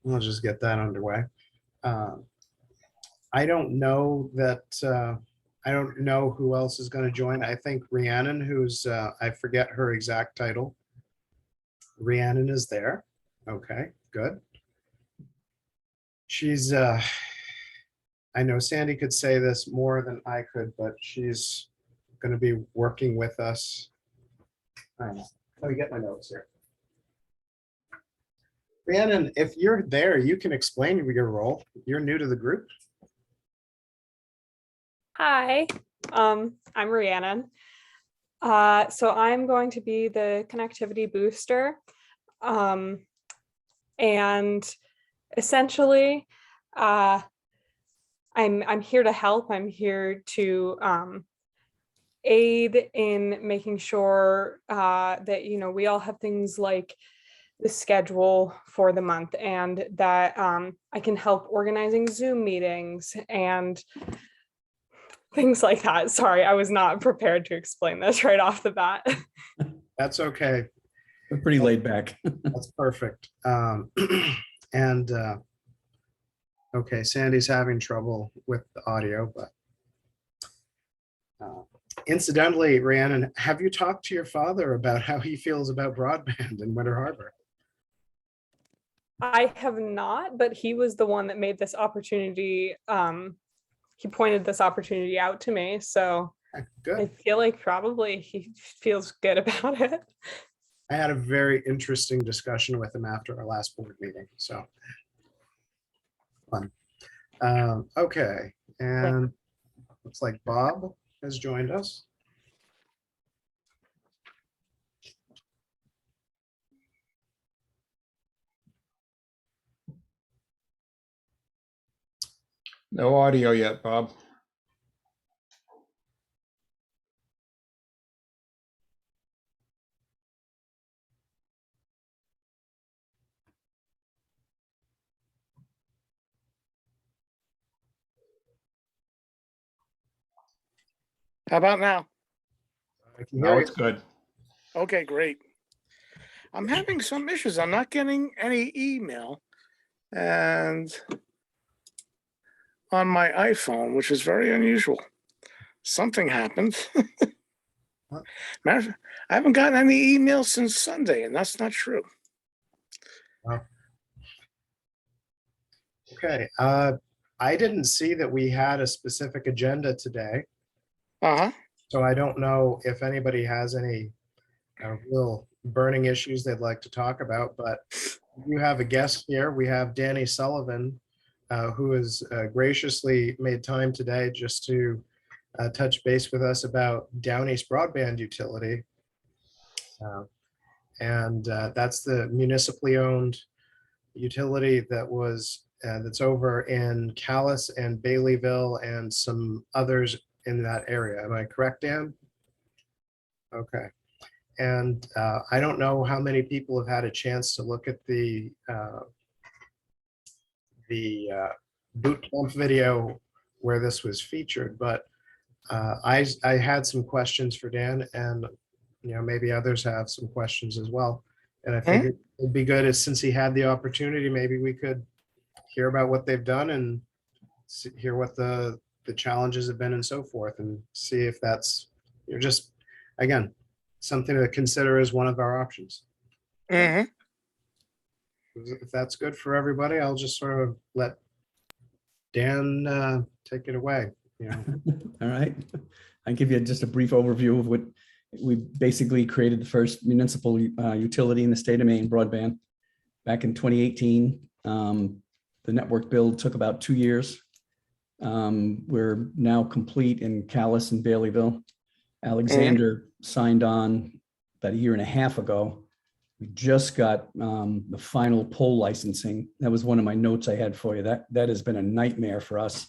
we'll just get that underway. Uh, I don't know that, I don't know who else is going to join. I think Rhiannon, who's, I forget her exact title. Rhiannon is there. Okay, good. She's, I know Sandy could say this more than I could, but she's going to be working with us. Let me get my notes here. Rhiannon, if you're there, you can explain your role. You're new to the group. Hi, I'm Rhiannon. So I'm going to be the connectivity booster. And essentially, I'm here to help. I'm here to aid in making sure that, we all have things like the schedule for the month, and that I can help organizing Zoom meetings and things like that. Sorry, I was not prepared to explain this right off the bat. That's okay. We're pretty laid back. That's perfect. And okay, Sandy's having trouble with the audio, but incidentally, Rhiannon, have you talked to your father about how he feels about broadband in Winter Harbor? I have not, but he was the one that made this opportunity. He pointed this opportunity out to me, so I Good. feel like probably he feels good about it. I had a very interesting discussion with him after our last board meeting, so fun. Okay, and looks like Bob has joined us. No audio yet, Bob. How about now? I can No, hear you. it's good. Okay, great. I'm having some issues. I'm not getting any email and on my iPhone, which is very unusual. Something happened. I haven't gotten any emails since Sunday, and that's not true. Okay, I didn't see that we had a specific agenda today, Uh-huh. so I don't know if anybody has any real burning issues they'd like to talk about, but you have a guest here. We have Danny Sullivan, who has graciously made time today just to touch base with us about Down East Broadband Utility. And that's the municipally owned utility that was that's over in Calais and Baileyville and some others in that area. Am I correct, Dan? Okay. And I don't know how many people have had a chance to look at the boot camp video where this was featured, but I had some questions for Dan, and maybe others have some questions as well. And I figured it'd be good, since he had the opportunity, maybe we could hear about what they've done and hear what the challenges have been and so forth, and see if that's just, again, something to consider as one of our options. Mm-hmm. If that's good for everybody, I'll just sort of let Dan take it away. All right. I'll give you just a brief overview of what we basically created: the first municipal utility in the state of Maine, broadband, back in 2018. The network build took about 2 years. We're now complete in Calais and Baileyville. Alexander signed on about 1.5 years ago. We just got the final pole licensing. That was one of my notes I had for you. That has been a nightmare for us.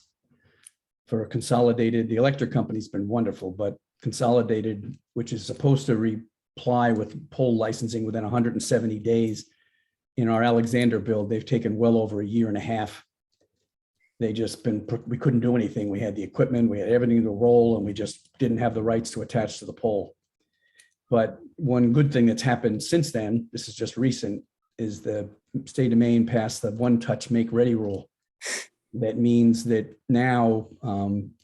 For Consolidated, the electric company's been wonderful, but Consolidated, which is supposed to reply with pole licensing within 170 days, in our Alexander build, they've taken well over 1.5 years. We couldn't do anything. We had the equipment, we had everything to roll, and we just didn't have the rights to attach to the pole. But one good thing that's happened since then, this is just recent, is the state of Maine passed the one touch make ready rule. That means that now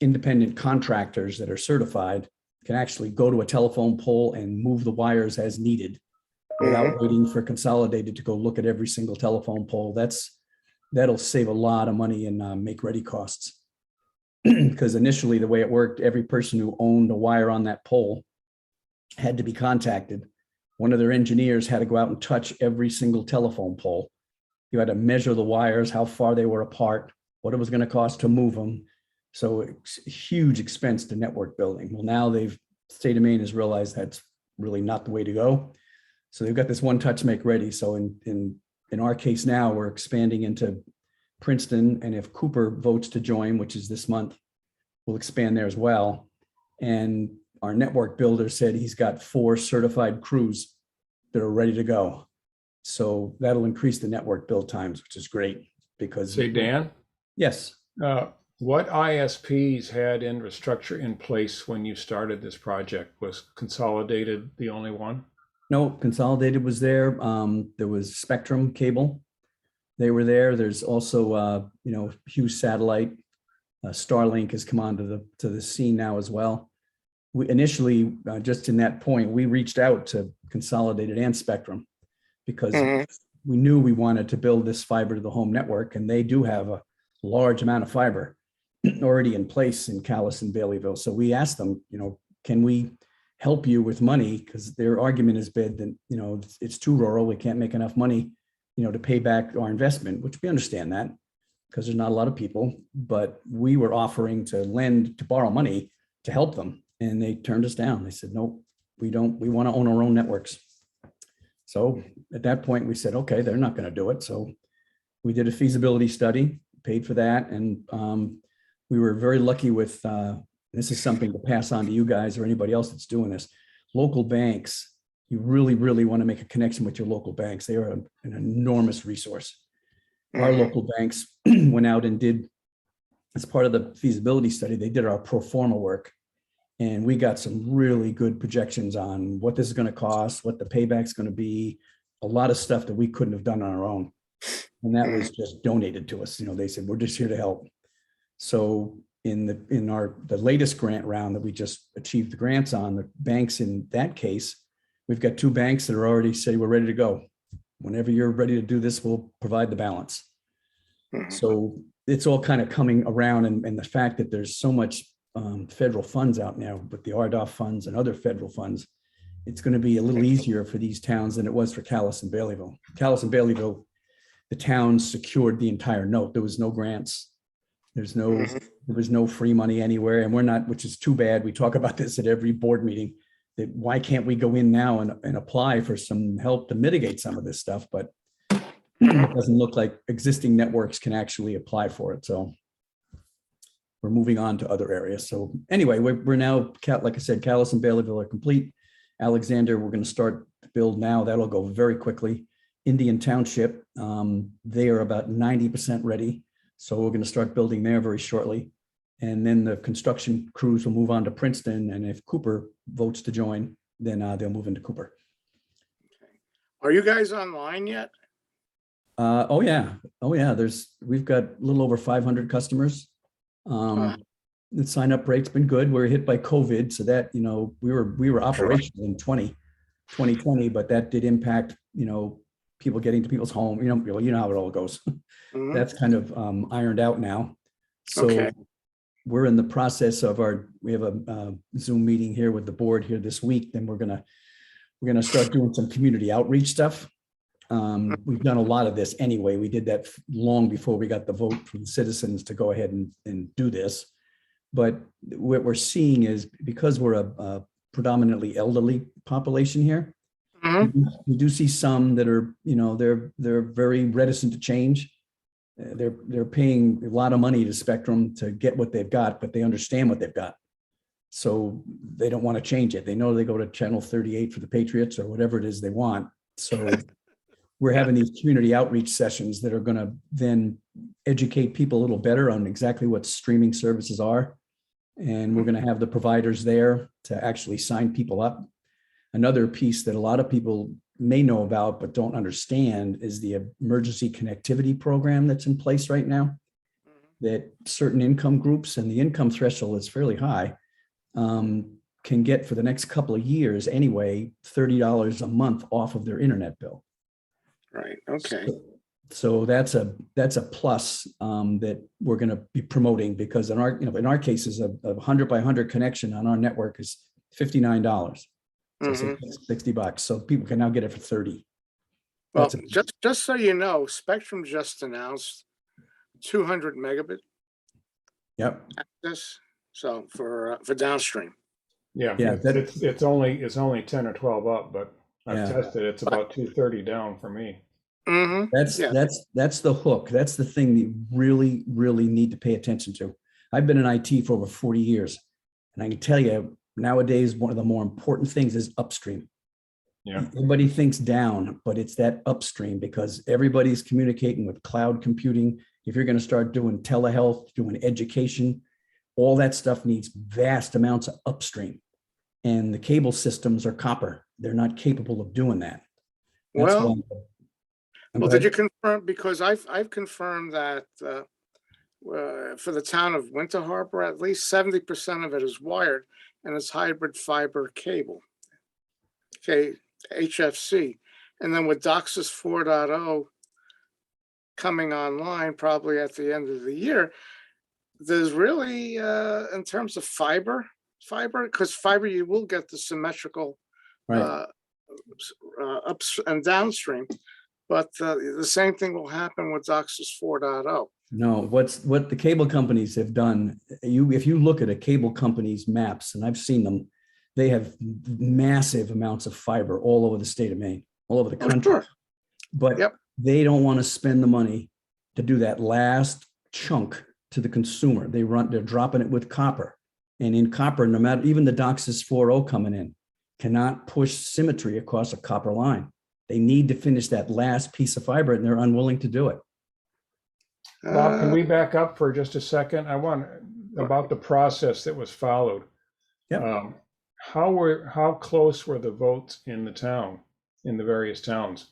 independent contractors that are certified can actually go to a telephone pole and move the wires as needed without waiting for Consolidated to go look at every single telephone pole. That'll save a lot of money in make ready costs. Because initially the way it worked, every person who owned a wire on that pole had to be contacted. One of their engineers had to go out and touch every single telephone pole. You had to measure the wires, how far they were apart, what it was going to cost to move them. So it's a huge expense to network building. Well, now state of Maine has realized that's really not the way to go. So they've got this one touch make ready. So in our case now, we're expanding into Princeton, and if Cooper votes to join, which is this month, we'll expand there as well. And our network builder said he's got 4 certified crews that are ready to go. So that'll increase the network build times, which is great because. Say, Dan, Yes. what ISPs had infrastructure in place when you started this project? Was Consolidated the only one? No, Consolidated was there. There was Spectrum Cable. They were there. There's also, Hughes Satellite. Starlink has come onto the scene now as well. We initially, just in that point, we reached out to Consolidated and Spectrum because we knew we wanted to build this fiber to the home network, and they do have a large amount of fiber already in place in Calais and Baileyville. So we asked them, can we help you with money? Because their argument has been that, it's too rural. We can't make enough money, to pay back our investment, which we understand that because there's not a lot of people, but we were offering to borrow money to help them. And they turned us down. They said, nope, we want to own our own networks. So at that point we said, okay, they're not going to do it. So we did a feasibility study, paid for that. And we were very lucky with, this is something to pass on to you guys or anybody else that's doing this. Local banks, you really, really want to make a connection with your local banks. They are an enormous resource. Our local banks went out and did, as part of the feasibility study, they did our pro forma work. And we got some really good projections on what this is going to cost, what the payback's going to be, a lot of stuff that we couldn't have done on our own. And that was just donated to us. They said, we're just here to help. So in the latest grant round that we just achieved the grants on, the banks in that case, we've got 2 banks that are already say we're ready to go. Whenever you're ready to do this, we'll provide the balance. So it's all kind of coming around, and the fact that there's so much federal funds out now with the RDOF funds and other federal funds, it's going to be a little easier for these towns than it was for Calais and Baileyville. Calais and Baileyville, the towns secured the entire note. There was no grants. There was no free money anywhere. And we're not, which is too bad. We talk about this at every board meeting, that why can't we go in now and apply for some help to mitigate some of this stuff? But it doesn't look like existing networks can actually apply for it. So we're moving on to other areas. So anyway, we're now, like I said, Calais and Baileyville are complete. Alexander, we're going to start to build now. That'll go very quickly. Indian Township, they are about 90% ready. So we're going to start building there very shortly. And then the construction crews will move on to Princeton. And if Cooper votes to join, then they'll move into Cooper. Are you guys online yet? Oh yeah. We've got a little over 500 customers. The sign up rate's been good. We were hit by COVID, so that, we were operational in 2020, but that did impact, people getting to people's home. You know how it all goes. That's kind of ironed out now. So we're in the process of we have a Zoom meeting here with the board here this week. Then we're gonna start doing some community outreach stuff. We've done a lot of this anyway. We did that long before we got the vote from the citizens to go ahead and do this. But what we're seeing is, because we're a predominantly elderly population here, we do see some that are, they're very reticent to change. They're paying a lot of money to Spectrum to get what they've got, but they understand what they've got. So they don't want to change it. They know they go to channel 38 for the Patriots or whatever it is they want. So we're having these community outreach sessions that are going to then educate people a little better on exactly what streaming services are. And we're going to have the providers there to actually sign people up. Another piece that a lot of people may know about but don't understand is the emergency connectivity program that's in place right now, that certain income groups, and the income threshold is fairly high, can get for the next couple of years anyway, $30 a month off of their internet bill. Right, okay. So that's a plus that we're going to be promoting, because in our cases, a 100 by 100 connection on our network is $59. So $60. So people can now get it for 30. Well, That's a- just so you know, Spectrum just announced 200 megabit Yep. access. So for downstream. Yeah, Yeah, it's only 10 or 12 up, but I've Yeah. tested, it's about 230 down for me. That's the hook. That's the thing that you really, really need to pay attention to. I've been in IT for over 40 years, and I can tell you nowadays, one of the more important things is upstream. Yeah. Everybody thinks down, but it's that upstream, because everybody's communicating with cloud computing. If you're going to start doing telehealth, doing education, all that stuff needs vast amounts of upstream. And the cable systems are copper. They're not capable of doing that. That's Well, why- did you confirm? Because I've confirmed that for the town of Winter Harbor, at least 70% of it is wired, and it's hybrid fiber cable. Okay, HFC. And then with DOCSIS 4.0 coming online probably at the end of the year, there's really, in terms of fiber, because fiber, you will get the symmetrical Right. ups and downstream, but the same thing will happen with DOCSIS 4.0. No, what the cable companies have done, if you look at a cable company's maps, and I've seen them, they have massive amounts of fiber all over the state of Maine, all over the country. Sure. But Yep. they don't want to spend the money to do that last chunk to the consumer. They're dropping it with copper. And in copper, no matter, even the DOCSIS 4.0 coming in, cannot push symmetry across a copper line. They need to finish that last piece of fiber, and they're unwilling to do it. Bob, can we back up for just a second? I want about the process that was followed. Yep. How close were the votes in the town, in the various towns?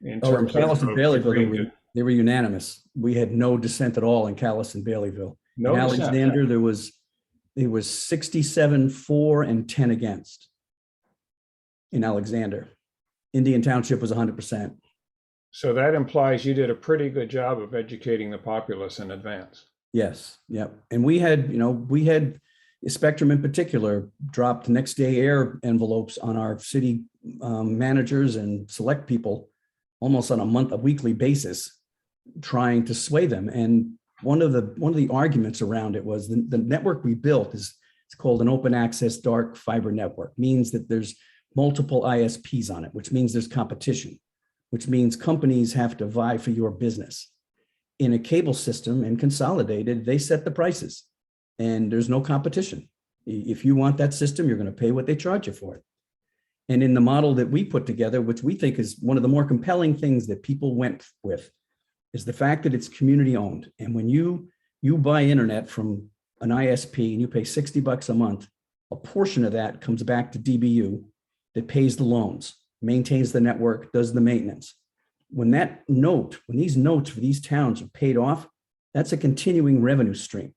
In Oh, in terms of Callis and Baileyville, agreeing they were unanimous. We had no dissent at all in Callis and Baileyville. No In dissent. Alexander, there was 67 for and 10 against. In Alexander, Indian Township was 100%. So that implies you did a pretty good job of educating the populace in advance. Yes, yep. And we had Spectrum in particular dropped next day air envelopes on our city managers and select people almost on a weekly basis, trying to sway them. And one of the arguments around it was the network we built it's called an open access dark fiber network, means that there's multiple ISPs on it, which means there's competition, which means companies have to vie for your business. In a cable system and consolidated, they set the prices and there's no competition. If you want that system, you're going to pay what they charge you for it. And in the model that we put together, which we think is one of the more compelling things that people went with, is the fact that it's community owned. And when you buy internet from an ISP and you pay $60 a month, a portion of that comes back to DBU that pays the loans, maintains the network, does the maintenance. When these notes for these towns are paid off, that's a continuing revenue stream.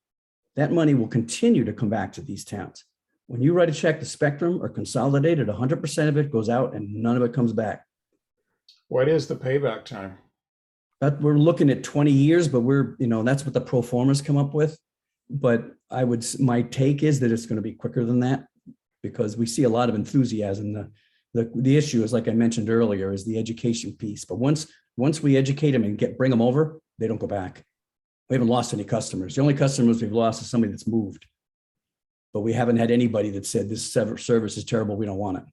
That money will continue to come back to these towns. When you write a check to Spectrum or Consolidated, 100% of it goes out and none of it comes back. What is the payback time? But we're looking at 20 years, but that's what the pro formas come up with. But my take is that it's going to be quicker than that, because we see a lot of enthusiasm. The issue is, like I mentioned earlier, is the education piece. But once we educate them and bring them over, they don't go back. We haven't lost any customers. The only customers we've lost is somebody that's moved. But we haven't had anybody that said this service is terrible, we don't want it.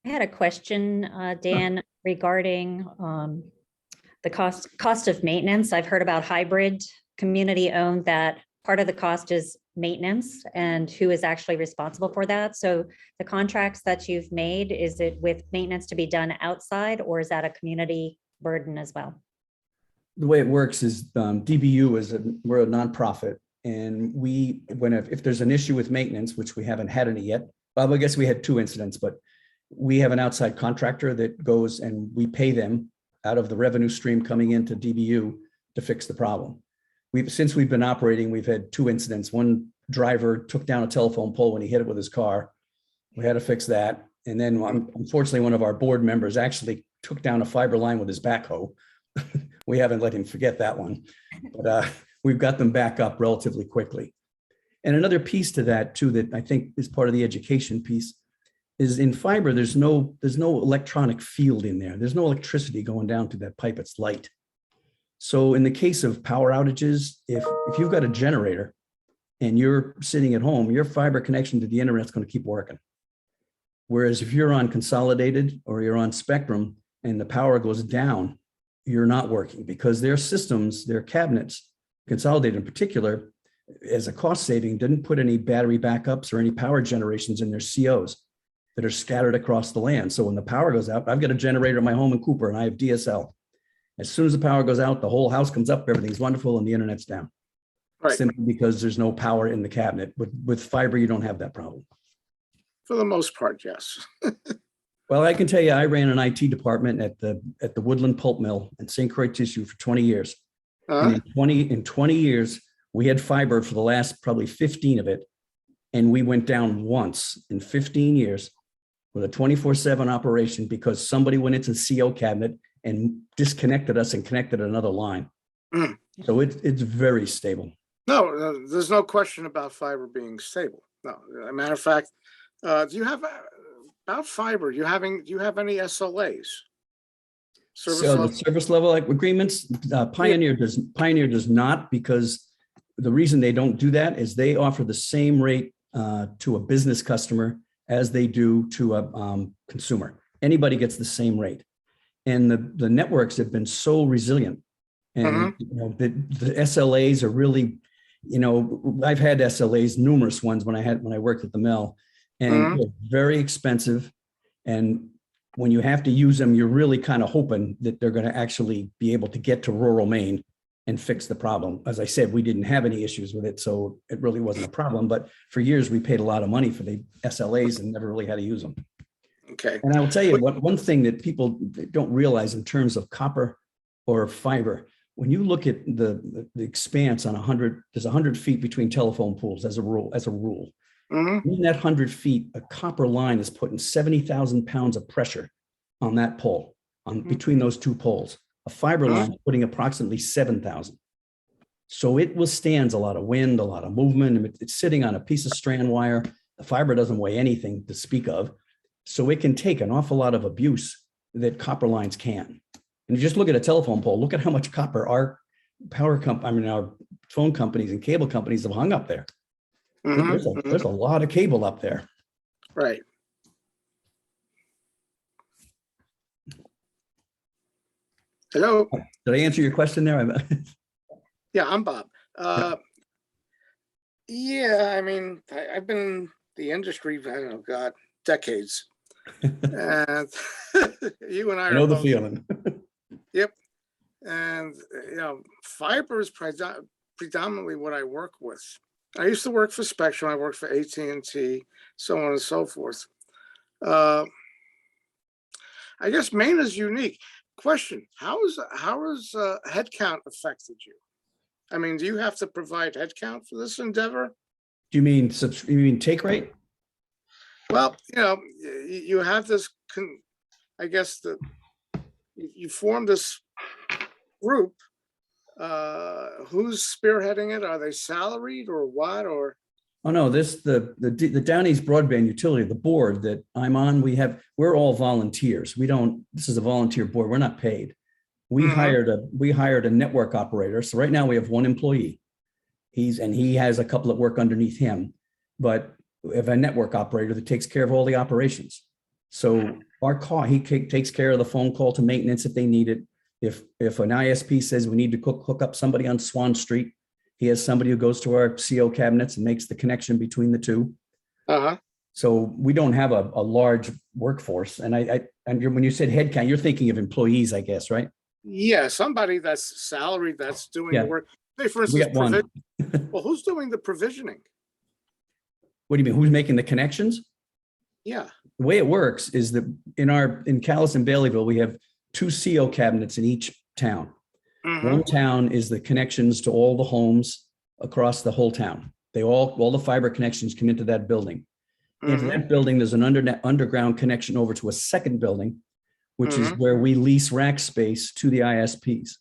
I had a question, Dan, regarding the cost of maintenance. I've heard about hybrid community owned, that part of the cost is maintenance and who is actually responsible for that. So the contracts that you've made, is it with maintenance to be done outside, or is that a community burden as well? The way it works is DBU we're a nonprofit, and if there's an issue with maintenance, which we haven't had any yet, well, I guess we had 2 incidents, but we have an outside contractor that goes and we pay them out of the revenue stream coming into DBU to fix the problem. Since we've been operating, we've had 2 incidents. One driver took down a telephone pole when he hit it with his car. We had to fix that. And then unfortunately, one of our board members actually took down a fiber line with his backhoe. We haven't let him forget that one, but we've got them back up relatively quickly. And another piece to that too, that I think is part of the education piece, is in fiber, there's no electronic field in there. There's no electricity going down through that pipe. It's light. So in the case of power outages, if you've got a generator and you're sitting at home, your fiber connection to the internet's going to keep working. Whereas if you're on Consolidated or you're on Spectrum and the power goes down, you're not working, because their systems, their cabinets, Consolidated in particular, as a cost saving, didn't put any battery backups or any power generations in their COs that are scattered across the land. So when the power goes out, I've got a generator at my home in Cooper and I have DSL. As soon as the power goes out, the whole house comes up, everything's wonderful, and the internet's down. Right. Simply because there's no power in the cabinet. With fiber, you don't have that problem. For the most part, yes. Well, I can tell you, I ran an IT department at the Woodland Pulp Mill in St. Croix Tissue for 20 years. And in 20 years, we had fiber for the last probably 15 of it. And we went down once in 15 years with a 24/7 operation because somebody went into the CO cabinet and disconnected us and connected another line. Mm. So it's very stable. No, there's no question about fiber being stable. No, as a matter of fact, do you have about fiber? Do you have any SLAs? Service So level? the service level agreements, Pioneer does not, because the reason they don't do that is they offer the same rate to a business customer as they do to a consumer. Anybody gets the same rate. And the networks have been so resilient. And you know, the SLAs are really, you know, I've had SLAs, numerous ones when I worked at the mill, and they're very expensive. And when you have to use them, you're really kind of hoping that they're going to actually be able to get to rural Maine and fix the problem. As I said, we didn't have any issues with it, so it really wasn't a problem. But for years, we paid a lot of money for the SLAs and never really had to use them. Okay. And I will tell you one thing that people don't realize in terms of copper or fiber, when you look at the expanse on 100, there's 100 feet between telephone poles as a rule. In that 100 feet, a copper line is putting 70,000 pounds of pressure on that pole, between those 2 poles. A fiber line is putting approximately 7,000. So it withstands a lot of wind, a lot of movement. It's sitting on a piece of strand wire. The fiber doesn't weigh anything to speak of. So it can take an awful lot of abuse that copper lines can. And you just look at a telephone pole, look at how much copper our our phone companies and cable companies have hung up there. There's a lot of cable up there. Right. Hello. Did I answer your question there? Yeah, I'm Bob. Yeah, I mean, I've been in the industry, I don't know, God, decades. And you and I I know are the both, feeling. Yep. And, you know, fiber is predominantly what I work with. I used to work for Spectrum. I worked for AT&T, so on and so forth. I guess Maine is unique. Question: How has headcount affected you? I mean, do you have to provide headcount for this endeavor? Do you mean take rate? Well, you know, you have this. I guess you formed this group. Who's spearheading it? Are they salaried or what? Or Oh no, the Down East Broadband Utility, the board that I'm on, we're all volunteers. This is a volunteer board. We're not paid. We hired a network operator. So right now we have 1 employee. He has a couple that work underneath him, but we have a network operator that takes care of all the operations. So he takes care of the phone call to maintenance if they need it. If an ISP says we need to hook up somebody on Swan Street, he has somebody who goes to our CO cabinets and makes the connection between the 2. So we don't have a large workforce. And when you said headcount, you're thinking of employees, I guess, right? yeah, somebody that's salaried that's doing Yeah. the work. Say, for We instance, got one. well, who's doing the provisioning? What do you mean? Who's making the connections? Yeah. the way it works is that in Calais and Baileyville, we have 2 CO cabinets in each town. Mhm. One town is the connections to all the homes across the whole town. All the fiber connections come into that building. Into Mhm. that building, there's an underground connection over to a second building, which is Mhm. where we lease rack space to the ISPs.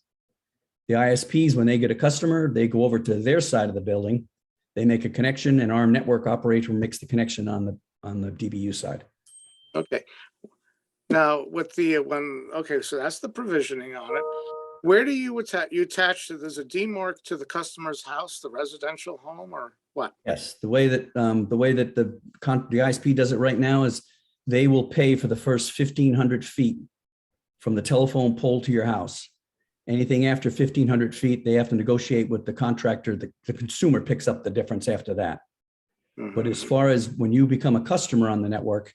The ISPs, when they get a customer, they go over to their side of the building. They make a connection, and our network operator makes the connection on the DBU side. Okay. Now with the okay, so that's the provisioning on it. Where do you attach? You attach to, there's a demarc to the customer's house, the residential home, or what? Yes, the way that the ISP does it right now is they will pay for the first 1,500 feet from the telephone pole to your house. Anything after 1,500 feet, they have to negotiate with the contractor. The consumer picks up the difference after that. But Mhm. as far as when you become a customer on the network,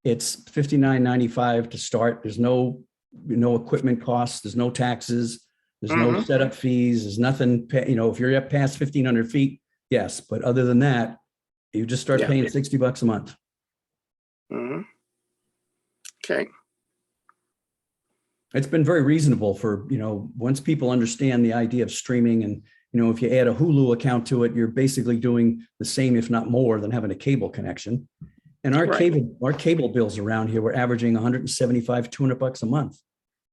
it's $59.95 to start. There's no equipment costs. There's no taxes. There's no Mhm. setup fees. There's nothing. If you're up past 1,500 feet, yes. But other than that, you just start Yeah. paying $60 a month. Mhm. Okay. It's been very reasonable for, once people understand the idea of streaming, and, if you add a Hulu account to it, you're basically doing the same, if not more, than having a cable connection. And our Right. cable bills around here, we're averaging $175, $200 a month.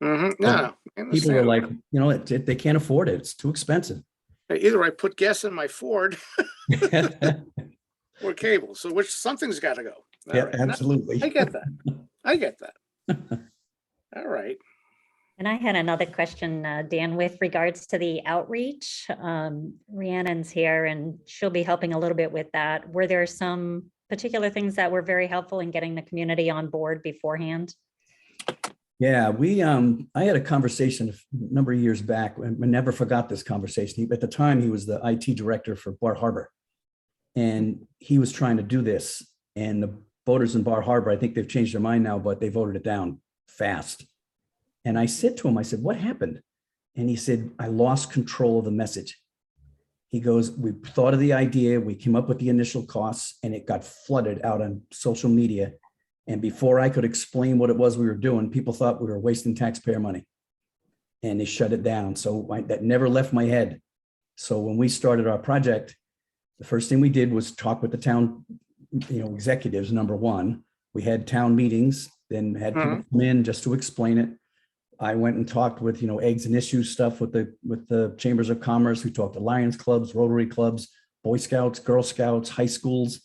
Mhm. So No, I people are understand. like, they can't afford it. It's too expensive. Either I put gas in my Ford or cable, so something's got to go. All Yeah, right. No, absolutely. I get that. I get that. All right. And I had another question, Dan, with regards to the outreach. Rhiannon's here and she'll be helping a little bit with that. Were there some particular things that were very helpful in getting the community on board beforehand? Yeah, I had a conversation a number of years back, and I never forgot this conversation. At the time, he was the IT director for Bar Harbor, and he was trying to do this. And the voters in Bar Harbor, I think they've changed their mind now, but they voted it down fast. And I said to him, I said, "What happened?" And he said, "I lost control of the message." He goes, "We thought of the idea, we came up with the initial costs, and it got flooded out on social media. And before I could explain what it was we were doing, people thought we were wasting taxpayer money. And they shut it down." So that never left my head. So when we started our project, the first thing we did was talk with the town, executives, number one. We had town meetings, then had people come in just to explain it. I went and talked with, eggs and issues stuff with the chambers of commerce. We talked to Lions clubs, Rotary clubs, Boy Scouts, Girl Scouts, high schools.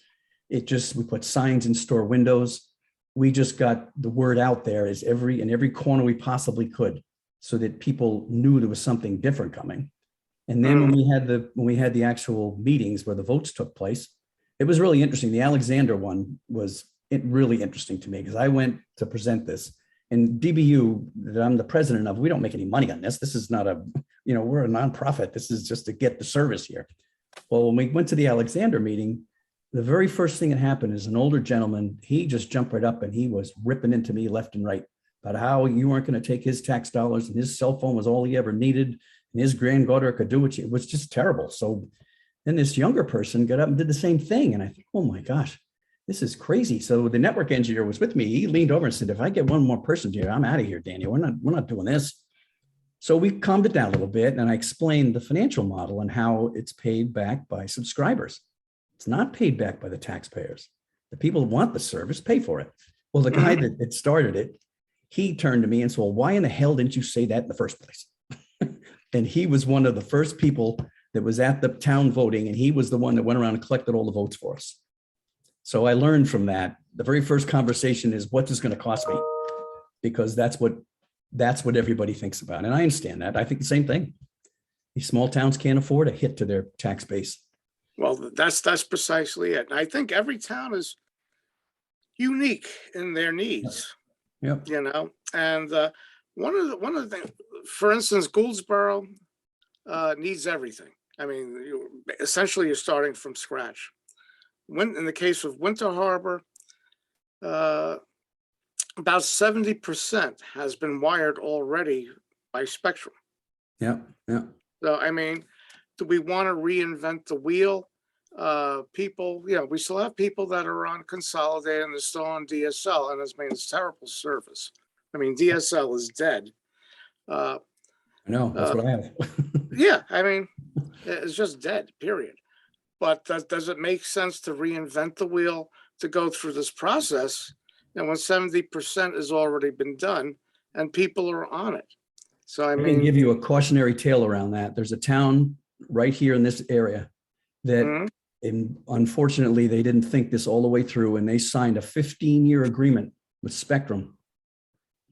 We put signs in store windows. We just got the word out there in every corner we possibly could, so that people knew there was something different coming. And then when we had the actual meetings where the votes took place, it was really interesting. The Alexander one was really interesting to me, because I went to present this. And DBU, that I'm the president of, we don't make any money on this. This is not we're a nonprofit. This is just to get the service here. Well, when we went to the Alexander meeting, the very first thing that happened is an older gentleman, he just jumped right up and he was ripping into me left and right about how you weren't going to take his tax dollars, and his cell phone was all he ever needed, and his granddaughter could do it. It was just terrible. So then this younger person got up and did the same thing. And I think, oh my gosh, this is crazy. So the network engineer was with me. He leaned over and said, "If I get one more person here, I'm out of here, Daniel. We're not doing this." So we calmed it down a little bit, and I explained the financial model and how it's paid back by subscribers. It's not paid back by the taxpayers. The people who want the service pay for it. Well, the guy that started it, he turned to me and said, "Well, why in the hell didn't you say that in the first place?" And he was one of the first people that was at the town voting, and he was the one that went around and collected all the votes for us. So I learned from that. The very first conversation is, what's this going to cost me? Because that's what everybody thinks about. And I understand that. I think the same thing. These small towns can't afford a hit to their tax base. Well, that's precisely it. And I think every town is unique in their needs. Yep. And one of the things, for instance, Gouldsboro needs everything. I mean, essentially, you're starting from scratch. In the case of Winter Harbor, about 70% has been wired already by Spectrum. Yeah. So, I mean, do we want to reinvent the wheel? people, we still have people that are on Consolidated and they're still on DSL, and it's terrible service. I mean, DSL is dead. I know, that's what I have. Yeah, I mean, it's just dead, period. But does it make sense to reinvent the wheel to go through this process? And when 70% has already been done and people are on it. So, I I can mean, give you a cautionary tale around that. There's a town right here in this area that mhm. unfortunately, they didn't think this all the way through, and they signed a 15-year agreement with Spectrum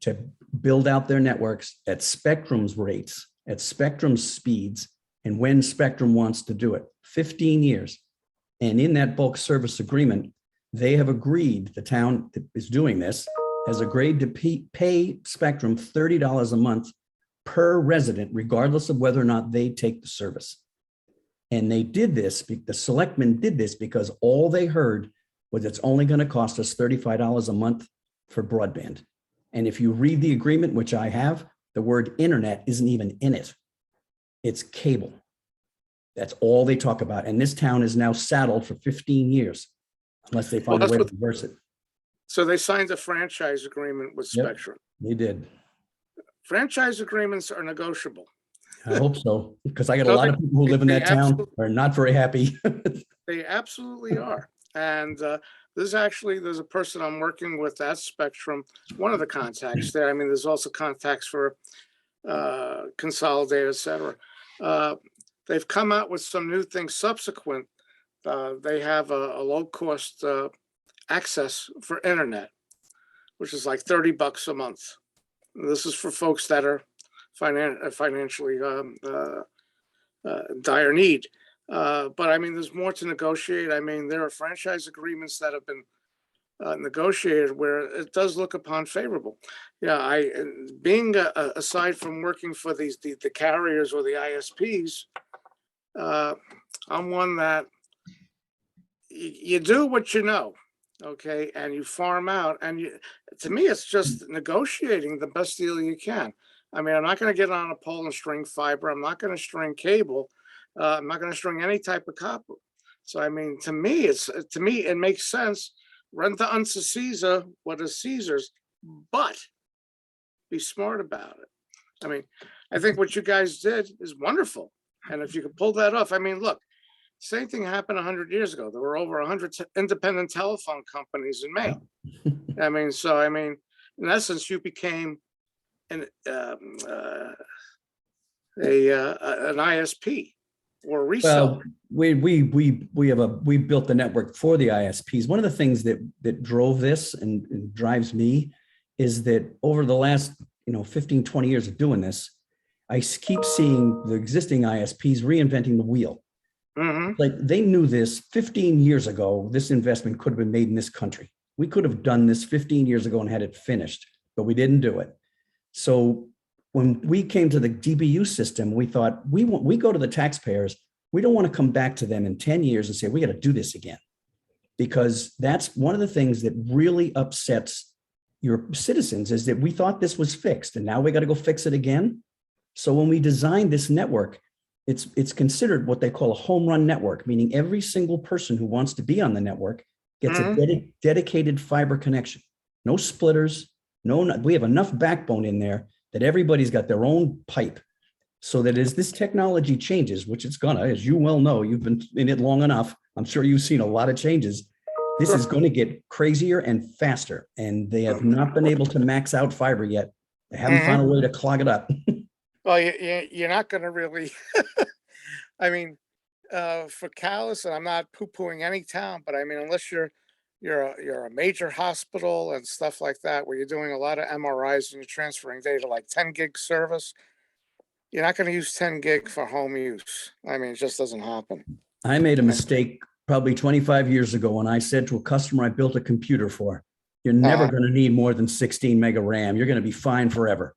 to build out their networks at Spectrum's rates, at Spectrum's speeds, and when Spectrum wants to do it. 15 years. And in that bulk service agreement, they have agreed, the town that is doing this has agreed to pay Spectrum $30 a month per resident, regardless of whether or not they take the service. And they did this, the selectmen did this because all they heard was it's only going to cost us $35 a month for broadband. And if you read the agreement, which I have, the word internet isn't even in it. It's cable. That's all they talk about. And this town is now saddled for 15 years, unless they find a way to reverse it. So they signed a franchise agreement with Yep. Spectrum. They did. Franchise agreements are negotiable. I hope so, because I got a No, lot of people who live in they that town absolutely- are not very happy. They absolutely are. And there's a person I'm working with at Spectrum, one of the contacts there. I mean, there's also contacts for Consolidated, et cetera. They've come out with some new things subsequent. They have a low cost access for internet, which is like $30 a month. This is for folks that are financially dire need. But I mean, there's more to negotiate. I mean, there are franchise agreements that have been negotiated where it does look upon favorable. Yeah, being aside from working for the carriers or the ISPs, I'm one that you do what you know, okay, and you farm out. And to me, it's just negotiating the best deal you can. I mean, I'm not going to get on a pole and string fiber. I'm not going to string cable. I'm not going to string any type of copper. So, I mean, to me, it makes sense. Rent unto Caesar what is Caesar's, but be smart about it. I mean, I think what you guys did is wonderful. And if you could pull that off, I mean, look, same thing happened 100 years ago. There were over 100 independent telephone companies in Maine. I mean, so, I mean, in essence, you became an ISP or reseller. Well, we built the network for the ISPs. One of the things that drove this and drives me is that over the last 15, 20 years of doing this, I keep seeing the existing ISPs reinventing the wheel. Mhm. Like they knew this 15 years ago, this investment could have been made in this country. We could have done this 15 years ago and had it finished, but we didn't do it. So when we came to the DBU system, we thought we go to the taxpayers. We don't want to come back to them in 10 years and say, we got to do this again, because that's one of the things that really upsets your citizens is that we thought this was fixed and now we got to go fix it again. So when we designed this network, it's considered what they call a home run network, meaning every single person who wants to be on the network gets a dedicated fiber connection. No splitters, we have enough backbone in there that everybody's got their own pipe, so that as this technology changes, which it's gonna, as you well know, you've been in it long enough, I'm sure you've seen a lot of changes. This is going to get crazier and faster, and they have not been able to max out fiber yet. They haven't found a way to clog it up. Well, you're not going to really, I mean, for Calais, and I'm not poo-pooing any town, but I mean, unless you're a major hospital and stuff like that, where you're doing a lot of MRIs and you're transferring data like 10 gig service, you're not going to use 10 gig for home use. I mean, it just doesn't happen. I made a mistake probably 25 years ago when I said to a customer I built a computer for, you're never going to need more than 16 mega RAM. You're going to be fine forever.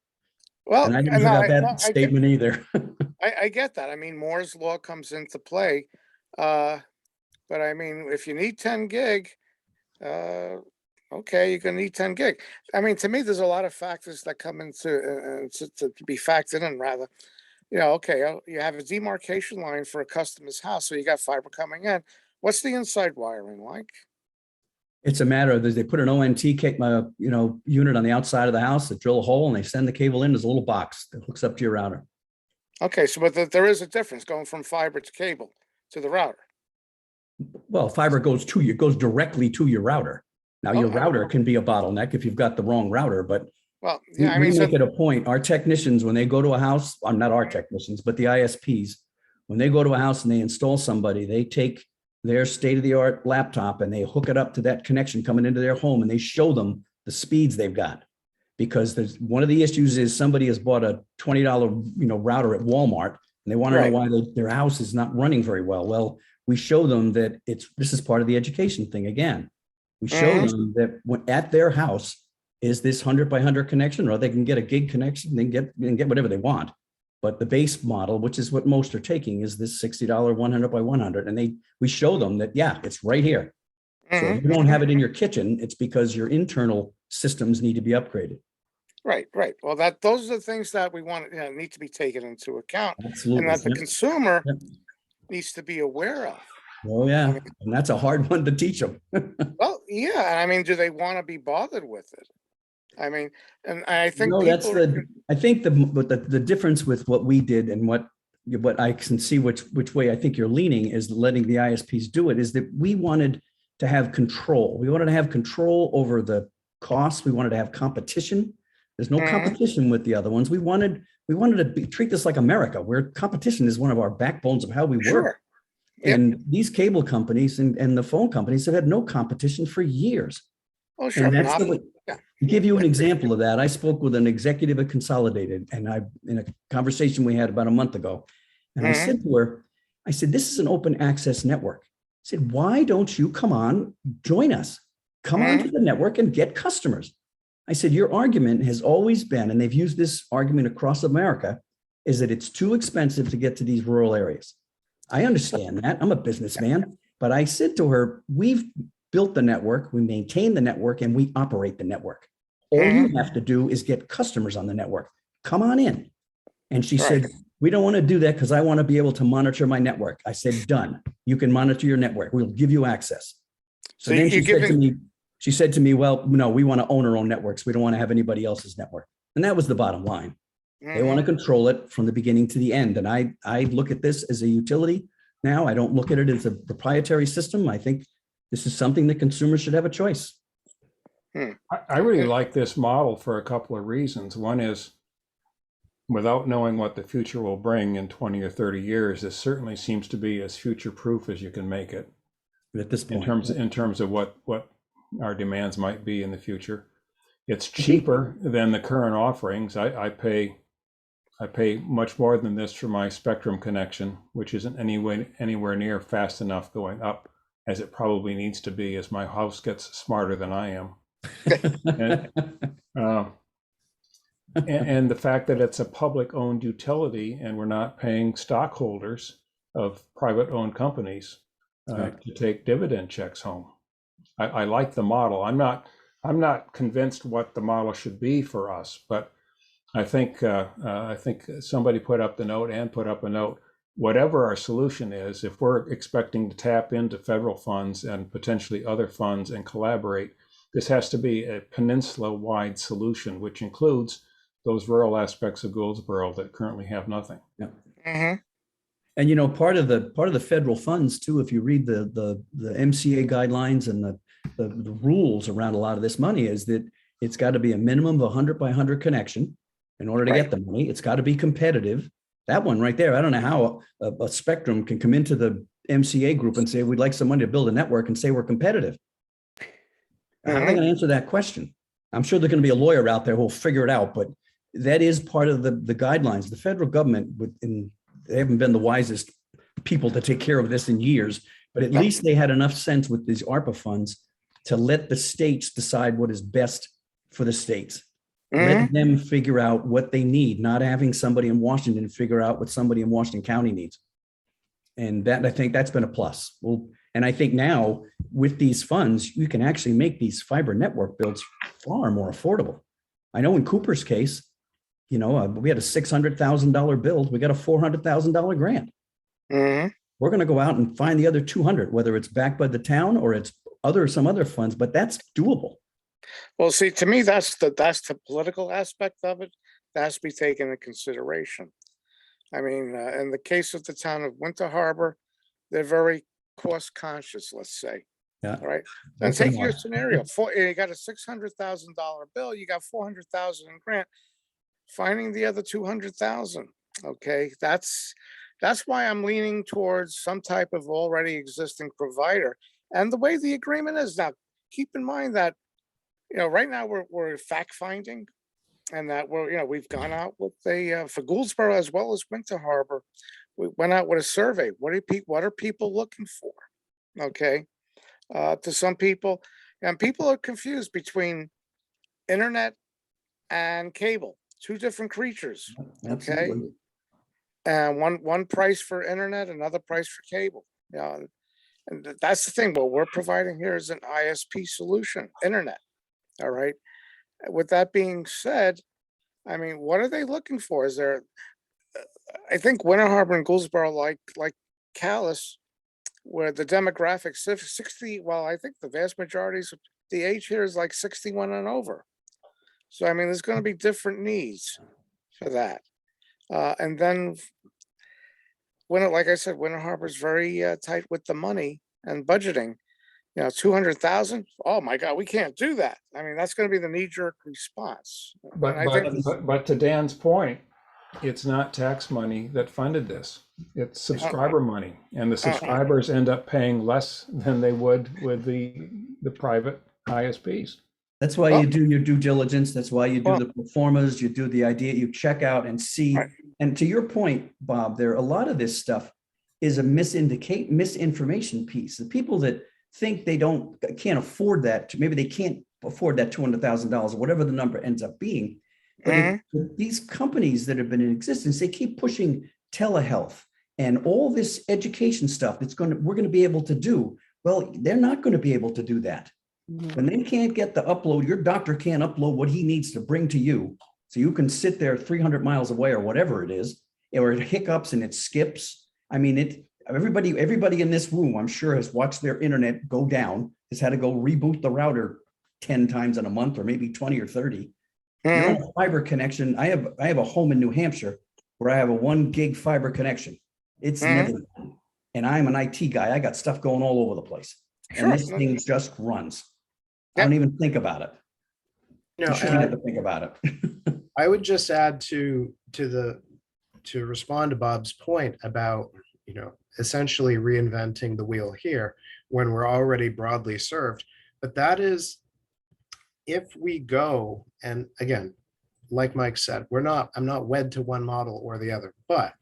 Well, And I didn't forget that statement either. I get that. I mean, Moore's law comes into play. But I mean, if you need 10 gig, okay, you're going to need 10 gig. I mean, to me, there's a lot of factors that come into to be factored in, rather. Okay, you have a demarcation line for a customer's house, so you got fiber coming in. What's the inside wiring like? It's a matter of, they put an ONT unit on the outside of the house, they drill a hole and they send the cable in. There's a little box that hooks up to your router. Okay, so but there is a difference going from fiber to cable to the router. Well, fiber goes directly to your router. Now, your Okay. router can be a bottleneck if you've got the wrong router, but Well, we yeah, I mean, make so, it a point. Our technicians, when they go to a house, not our technicians, but the ISPs, when they go to a house and they install somebody, they take their state-of-the-art laptop and they hook it up to that connection coming into their home and they show them the speeds they've got. Because there's one of the issues is somebody has bought a $20, router at Walmart and they want to know Right. why their house is not running very well. Well, we show them that this is part of the education thing again. We show Mhm. them that at their house is this 100 by 100 connection, or they can get a gig connection, they can get whatever they want. But the base model, which is what most are taking, is this $60 100 by 100. And we show them that, yeah, it's right here. So Mhm. if you don't have it in your kitchen, it's because your internal systems need to be upgraded. Right, right. Well, those are the things that we want, need to be taken into account, and Absolutely. that the Yep. consumer Yep. needs to be aware of. Oh, yeah. And that's a hard one to teach them. Well, yeah, and I mean, do they want to be bothered with it? I mean, and I think No, that's people, I think the difference with what we did and what I can see which way I think you're leaning is letting the ISPs do it, is that we wanted to have control. We wanted to have control over the costs. We wanted to have competition. There's no Mhm. competition with the other ones. We wanted to treat this like America, where competition is one of our backbones of how we work. sure, Yep. And these cable companies and the phone companies have had no competition for years. oh, sure, And that's not, the way. yeah. To give you an example of that, I spoke with an executive at Consolidated, and in a conversation we had about a month ago, and I Mhm. said to her, I said, this is an open access network. I said, why don't you come on, join us, come Mhm. onto the network and get customers? I said, your argument has always been, and they've used this argument across America, is that it's too expensive to get to these rural areas. I understand that. I'm a businessman, but I said to her, we've built the network, we maintain the network, and we operate the network. All you have to do is get customers on the network. Come on in. And she Right. said, we don't want to do that because I want to be able to monitor my network. I said, done. You can monitor your network. We'll give you access. So So then you're she said to me, well, no, we want to own our own networks. We don't want to have anybody else's network. And that was the bottom line. They want to control it from the beginning to the end. And I look at this as a utility now. I don't look at it as a proprietary system. I think this is something that consumers should have a choice. I really like this model for a couple of reasons. One is, without knowing what the future will bring in 20 or 30 years, this certainly seems to be as future-proof as you can make it At this point, in terms of what our demands might be in the future. It's cheaper than the current offerings. I pay much more than this for my Spectrum connection, which isn't anywhere near fast enough going up as it probably needs to be as my house gets smarter than I am. And the fact that it's a public-owned utility and we're not paying stockholders of private-owned companies Right. to take dividend checks home. I like the model. I'm not convinced what the model should be for us, but I think somebody put up the note and put up a note. Whatever our solution is, if we're expecting to tap into federal funds and potentially other funds and collaborate, this has to be a peninsula-wide solution, which includes those rural aspects of Goldsboro that currently have nothing. Mhm. And part of the federal funds too, if you read the MCA guidelines and the rules around a lot of this money, is that it's got to be a minimum of 100 by 100 connection in order to Right. get the money. It's got to be competitive. That one right there, I don't know how a Spectrum can come into the MCA group and say, we'd like some money to build a network and say we're competitive. How are they going to answer that question? I'm sure there's going to be a lawyer out there who'll figure it out, but that is part of the guidelines. The federal government, they haven't been the wisest people to take care of this in years, but at least they had enough sense with these ARPA funds to let the states decide what is best for the states. Let them figure out what they need, not having somebody in Washington figure out what somebody in Washington County needs. And I think that's been a plus. Well, and I think now with these funds, you can actually make these fiber network builds far more affordable. I know in Cooper's case, we had a $600,000 build. We got a $400,000 grant. Mhm. we're going to go out and find the other 200, whether it's backed by the town or it's some other funds, but that's doable. Well, see, to me, that's the political aspect of it that has to be taken into consideration. I mean, in the case of the town of Winter Harbor, they're very cost conscious, let's say. Yeah. All right. Then Yes, they take your are. scenario. You got a $600,000 bill, you got 400,000 in grant. Finding the other 200,000. Okay, that's why I'm leaning towards some type of already existing provider. And the way the agreement is now, keep in mind that, right now we're fact finding, and that we've gone out with for Gouldsboro as well as Winter Harbor. We went out with a survey. What are people looking for? Okay, to some people, and people are confused between internet and cable, two different creatures. Okay, Absolutely. and one price for internet, another price for cable. Yeah, and that's the thing. What we're providing here is an ISP solution, internet. All right. With that being said, I mean, what are they looking for? Is there? I think Winter Harbor and Gouldsboro, like Calais, where the demographics 60. Well, I think the vast majority of the age here is like 61 and over. So I mean, there's going to be different needs for that. And then like I said, Winter Harbor is very tight with the money and budgeting. 200,000. Oh my God, we can't do that. I mean, that's going to be the knee-jerk response. But, And I think but to Dan's point, it's not tax money that funded this. It's subscriber money, and the subscribers end up paying less than they would with the private ISPs. That's why you do your due diligence. That's why you do Well- the performers, you do the idea, you check out and see. Right. And to your point, Bob, a lot of this stuff is a misinformation piece. The people that think they can't afford that, maybe they can't afford that $200,000 or whatever the number ends up being. But these companies that have been in existence, they keep pushing telehealth and all this education stuff we're going to be able to do. Well, they're not going to be able to do that. When they can't get the upload, your doctor can't upload what he needs to bring to you. So you can sit there 300 miles away or whatever it is, or it hiccups and it skips. I mean, everybody in this room, I'm sure, has watched their internet go down, has had to go reboot the router 10 times in a month, or maybe 20 or 30. You're on a fiber connection. I have a home in New Hampshire where I have a 1 gig fiber connection. It's never done. And I'm an IT guy. I got stuff going all over the place. And this thing just runs. I don't even think about it. No, You and shouldn't have to think about it. I would just add to respond to Bob's point about, essentially reinventing the wheel here when we're already broadly served. But that is, if we go, and again, like Mike said, I'm not wed to one model or the other, but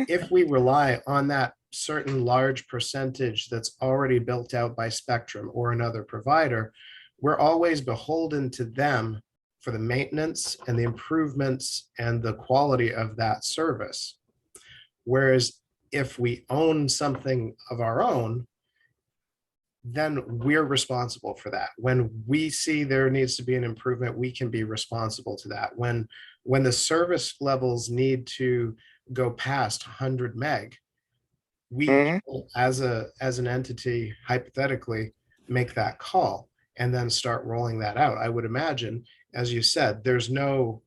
if we rely on that certain large percentage that's already built out by Spectrum or another provider, we're always beholden to them for the maintenance and the improvements and the quality of that service. Whereas if we own something of our own, then we're responsible for that. When we see there needs to be an improvement, we can be responsible to that. When the service levels need to go past 100 meg, we as an entity, hypothetically, make that call and then start rolling that out. I would imagine, as you said, there's no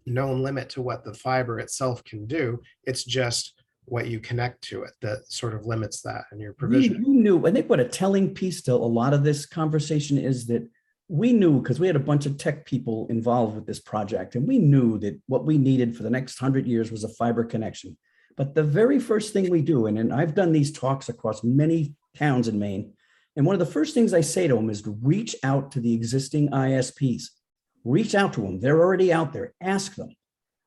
known limit to what the fiber itself can do. It's just what you connect to it that sort of limits that in your provision. We knew, I think what a telling piece to a lot of this conversation is that we knew, because we had a bunch of tech people involved with this project, and we knew that what we needed for the next 100 years was a fiber connection. But the very first thing we do, and I've done these talks across many towns in Maine, and one of the first things I say to them is to reach out to the existing ISPs. Reach out to them. They're already out there. Ask them.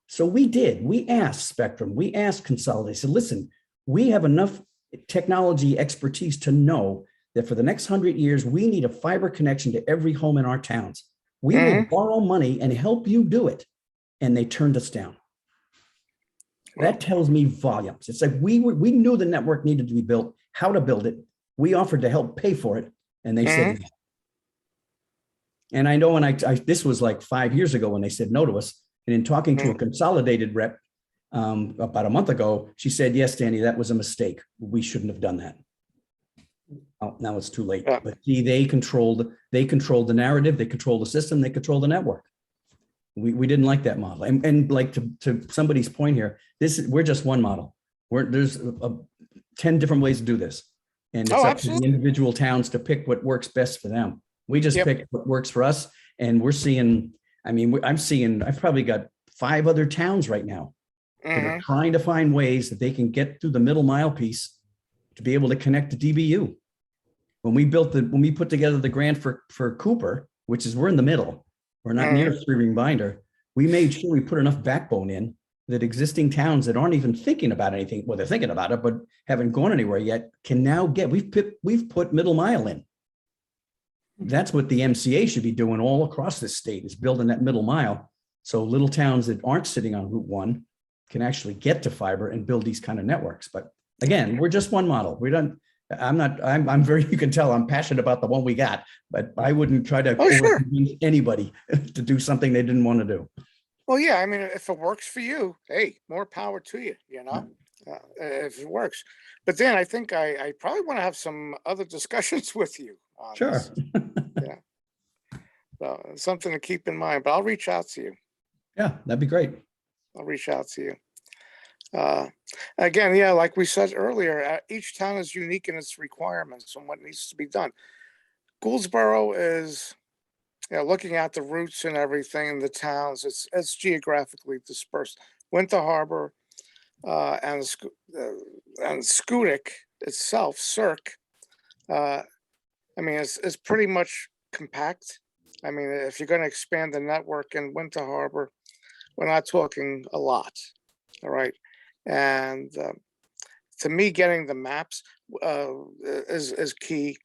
So we did. We asked Spectrum. We asked Consolidate. Said, listen, we have enough technology expertise to know that for the next 100 years, we need a fiber connection to every home in our towns. We will borrow money and help you do it. And they turned us down. That tells me volumes. It's like we knew the network needed to be built, how to build it. We offered to help pay for it, and they said no. And I know when this was like 5 years ago when they said no to us. And in talking to a Consolidated rep, about a month ago, she said, yes, Danny, that was a mistake. We shouldn't have done that. Oh, now it's too late. Yeah. But see, they controlled the narrative, they control the system, they control the network. We didn't like that model. And like to somebody's point here, we're just one model. There's 10 different ways to do this. And it's Oh, up to absolutely. the individual towns to pick what works best for them. We just Yep. pick what works for us. And we're seeing, I've probably got 5 other towns right now that are Mhm. trying to find ways that they can get through the middle mile piece to be able to connect to DBU. When we put together the grant for Cooper, which is we're in the middle, we're not near Three Ring Binder. We made sure we put enough backbone in that existing towns that aren't even thinking about anything, well, they're thinking about it, but haven't gone anywhere yet, can now get, we've put middle mile in. That's what the MCA should be doing all across this state, is building that middle mile. So little towns that aren't sitting on Route 1 can actually get to fiber and build these kind of networks. But again, we're just one model. I'm very, you can tell I'm passionate about the one we got, but I wouldn't try to Oh, sure. convince anybody to do something they didn't want to do. Well, yeah, I mean, if it works for you, hey, more power to you, you know, if it works. But then I think I probably want to have some other discussions with you on Sure. this. So something to keep in mind, but I'll reach out to you. Yeah, that'd be great. I'll reach out to you. Again, yeah, like we said earlier, each town is unique in its requirements and what needs to be done. Gouldsboro is, looking at the routes and everything in the towns, it's geographically dispersed. Winter Harbor and Scudic itself, Cirque, I mean, it's pretty much compact. I mean, if you're going to expand the network in Winter Harbor, we're not talking a lot. All right. And to me, getting the maps is key.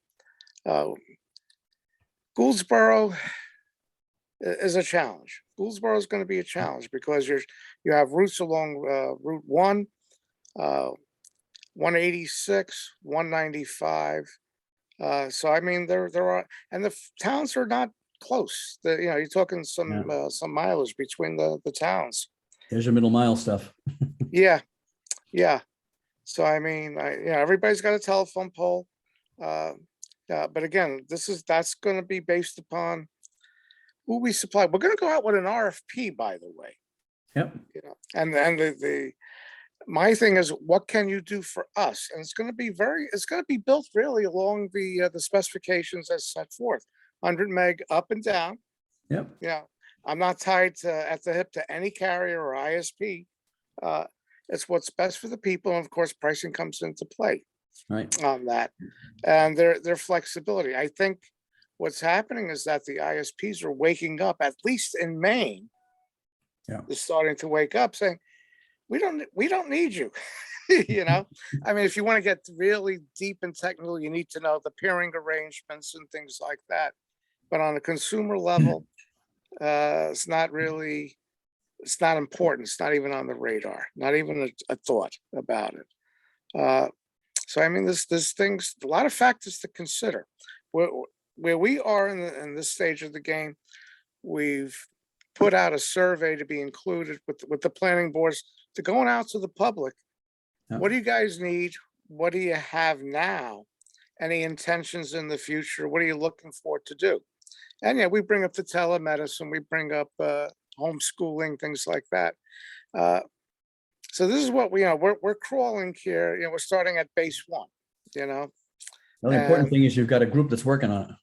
Gouldsboro is a challenge. Gouldsboro is going to be a challenge because you have routes along Route 1, 186, 195. So I mean, there are, and the towns are not close. You're talking some mileage between the towns. There's your middle mile stuff. Yeah, yeah. So I mean, everybody's got a telephone pole. But again, that's going to be based upon who we supply. We're going to go out with an RFP, by the way. Yep. And my thing is, what can you do for us? And it's going to be built really along the specifications as set forth, 100 meg up and down. Yep. Yeah, I'm not tied at the hip to any carrier or ISP. It's what's best for the people, and of course, pricing comes into play Right. on that, and their flexibility. I think what's happening is that the ISPs are waking up, at least in Maine. Yeah. They're starting to wake up, saying, "We don't need you." I mean, if you want to get really deep and technical, you need to know the peering arrangements and things like that. But on a consumer level, it's not important. It's not even on the radar, not even a thought about it. So I mean, there's things, a lot of factors to consider. Where we are in this stage of the game, we've put out a survey to be included with the planning boards to going out to the public. Yeah. What do you guys need? What do you have now? Any intentions in the future? What are you looking for to do? And we bring up the telemedicine, we bring up homeschooling, things like that. So this is what we're crawling here. We're starting at base 1. Well, the important thing is you've got a group that's working on it.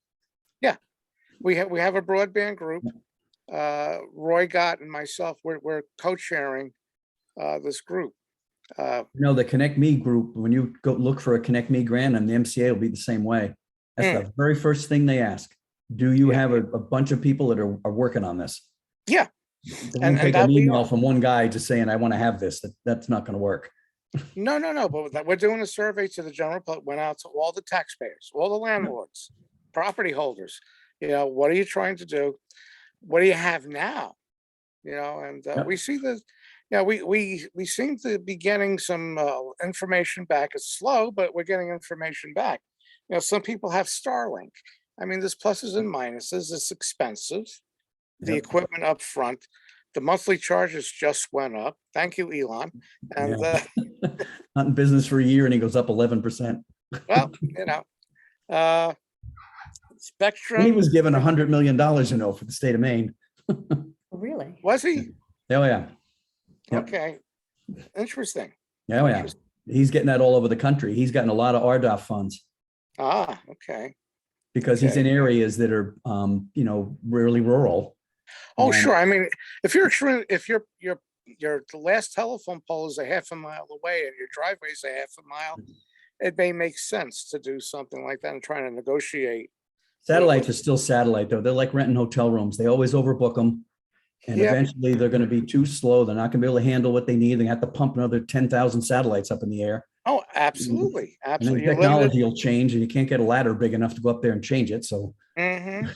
Yeah, we have a broadband group. Roy Gott and myself, we're co-chairing this group. The Connect Me group, when you go look for a Connect Me grant, and the MCA will be the same way. That's the very first thing they ask. Do you have a bunch of people that are working on this? Yeah. And take an email from one guy just saying, I want to have this. That's not going to work. No. But we're doing a survey to the general public, went out to all the taxpayers, all the landlords, property holders. What are you trying to do? What do you have now? And we see that, we seem to be getting some information back. It's slow, but we're getting information back. Some people have Starlink. I mean, there's pluses and minuses. It's expensive, the equipment up front, the monthly charges just went up. Thank you, Elon. And, Yeah. Not in business for a year and he goes up 11%. well, you know, And he Spectrum, was given $100 million, for the state of Maine. Really? was he? Oh, yeah. Yep. Okay, interesting. Oh, yeah. He's getting that all over the country. He's gotten a lot of RDOF funds Ah, okay. because he's Okay. in areas that are, really rural. Oh, And- sure. I mean, if the last telephone pole is a half a mile away and your driveway is a half a mile, it may make sense to do something like that and trying to negotiate. Satellites are still satellite though. They're like renting hotel rooms. They always overbook them. And Yep. eventually they're going to be too slow. They're not going to be able to handle what they need. They have to pump another 10,000 satellites up in the air. Oh, absolutely, And then absolutely. You're technology will change and you can't get a ladder big enough to go up there and change it. So limited.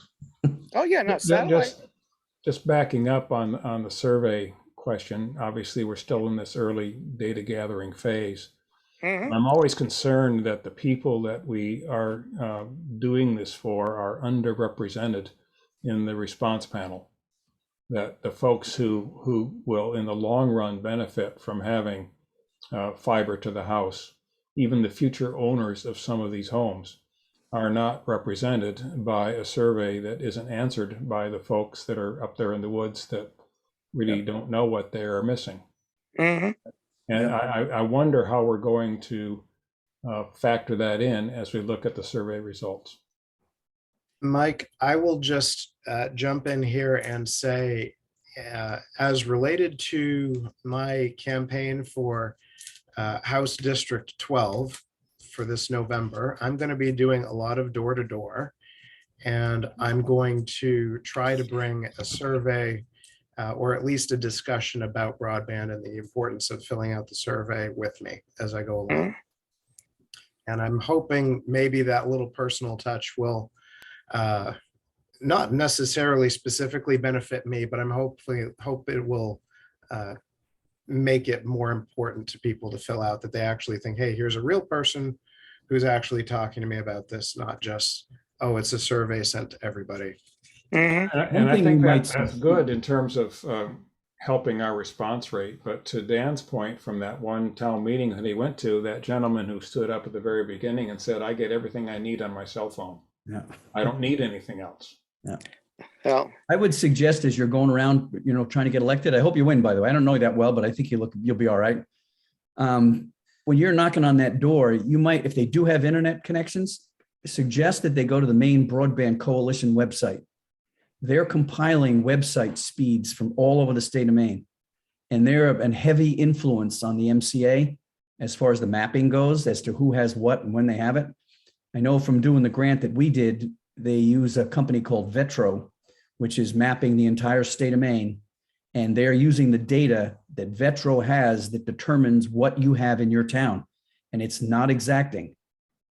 Oh, yeah, no, Ju- satellite. Just backing up on the survey question, obviously, we're still in this early data gathering phase. Mhm. I'm always concerned that the people that we are doing this for are underrepresented in the response panel. That the folks who will, in the long run, benefit from having fiber to the house, even the future owners of some of these homes, are not represented by a survey that isn't answered by the folks that are up there in the woods that really don't know what they are missing. Mhm. And I wonder how we're going to factor that in as we look at the survey results. Mike, I will just jump in here and say, as related to my campaign for House District 12 for this November, I'm going to be doing a lot of door to door. And I'm going to try to bring a survey or at least a discussion about broadband and the importance of filling out the survey with me as I go along. And I'm hoping maybe that little personal touch will not necessarily specifically benefit me, but I'm hope it will make it more important to people to fill out, that they actually think, hey, here's a real person who's actually talking to me about this, not just, oh, it's a survey sent to everybody. Mhm. And I thing think you might that's good in terms of helping our response rate. But to Dan's point from that one town meeting that he went to, that gentleman who stood up at the very beginning and said, I get everything I need on my cell phone. yeah. I don't need anything else. Well, I would suggest as you're going around, trying to get elected, I hope you win, by the way. I don't know you that well, but I think you'll be all right. When you're knocking on that door, you might, if they do have internet connections, suggest that they go to the Maine Broadband Coalition website. They're compiling website speeds from all over the state of Maine. And they're a heavy influence on the MCA as far as the mapping goes, as to who has what and when they have it. I know from doing the grant that we did, they use a company called Vetro, which is mapping the entire state of Maine. And they're using the data that Vetro has that determines what you have in your town. And it's not exacting.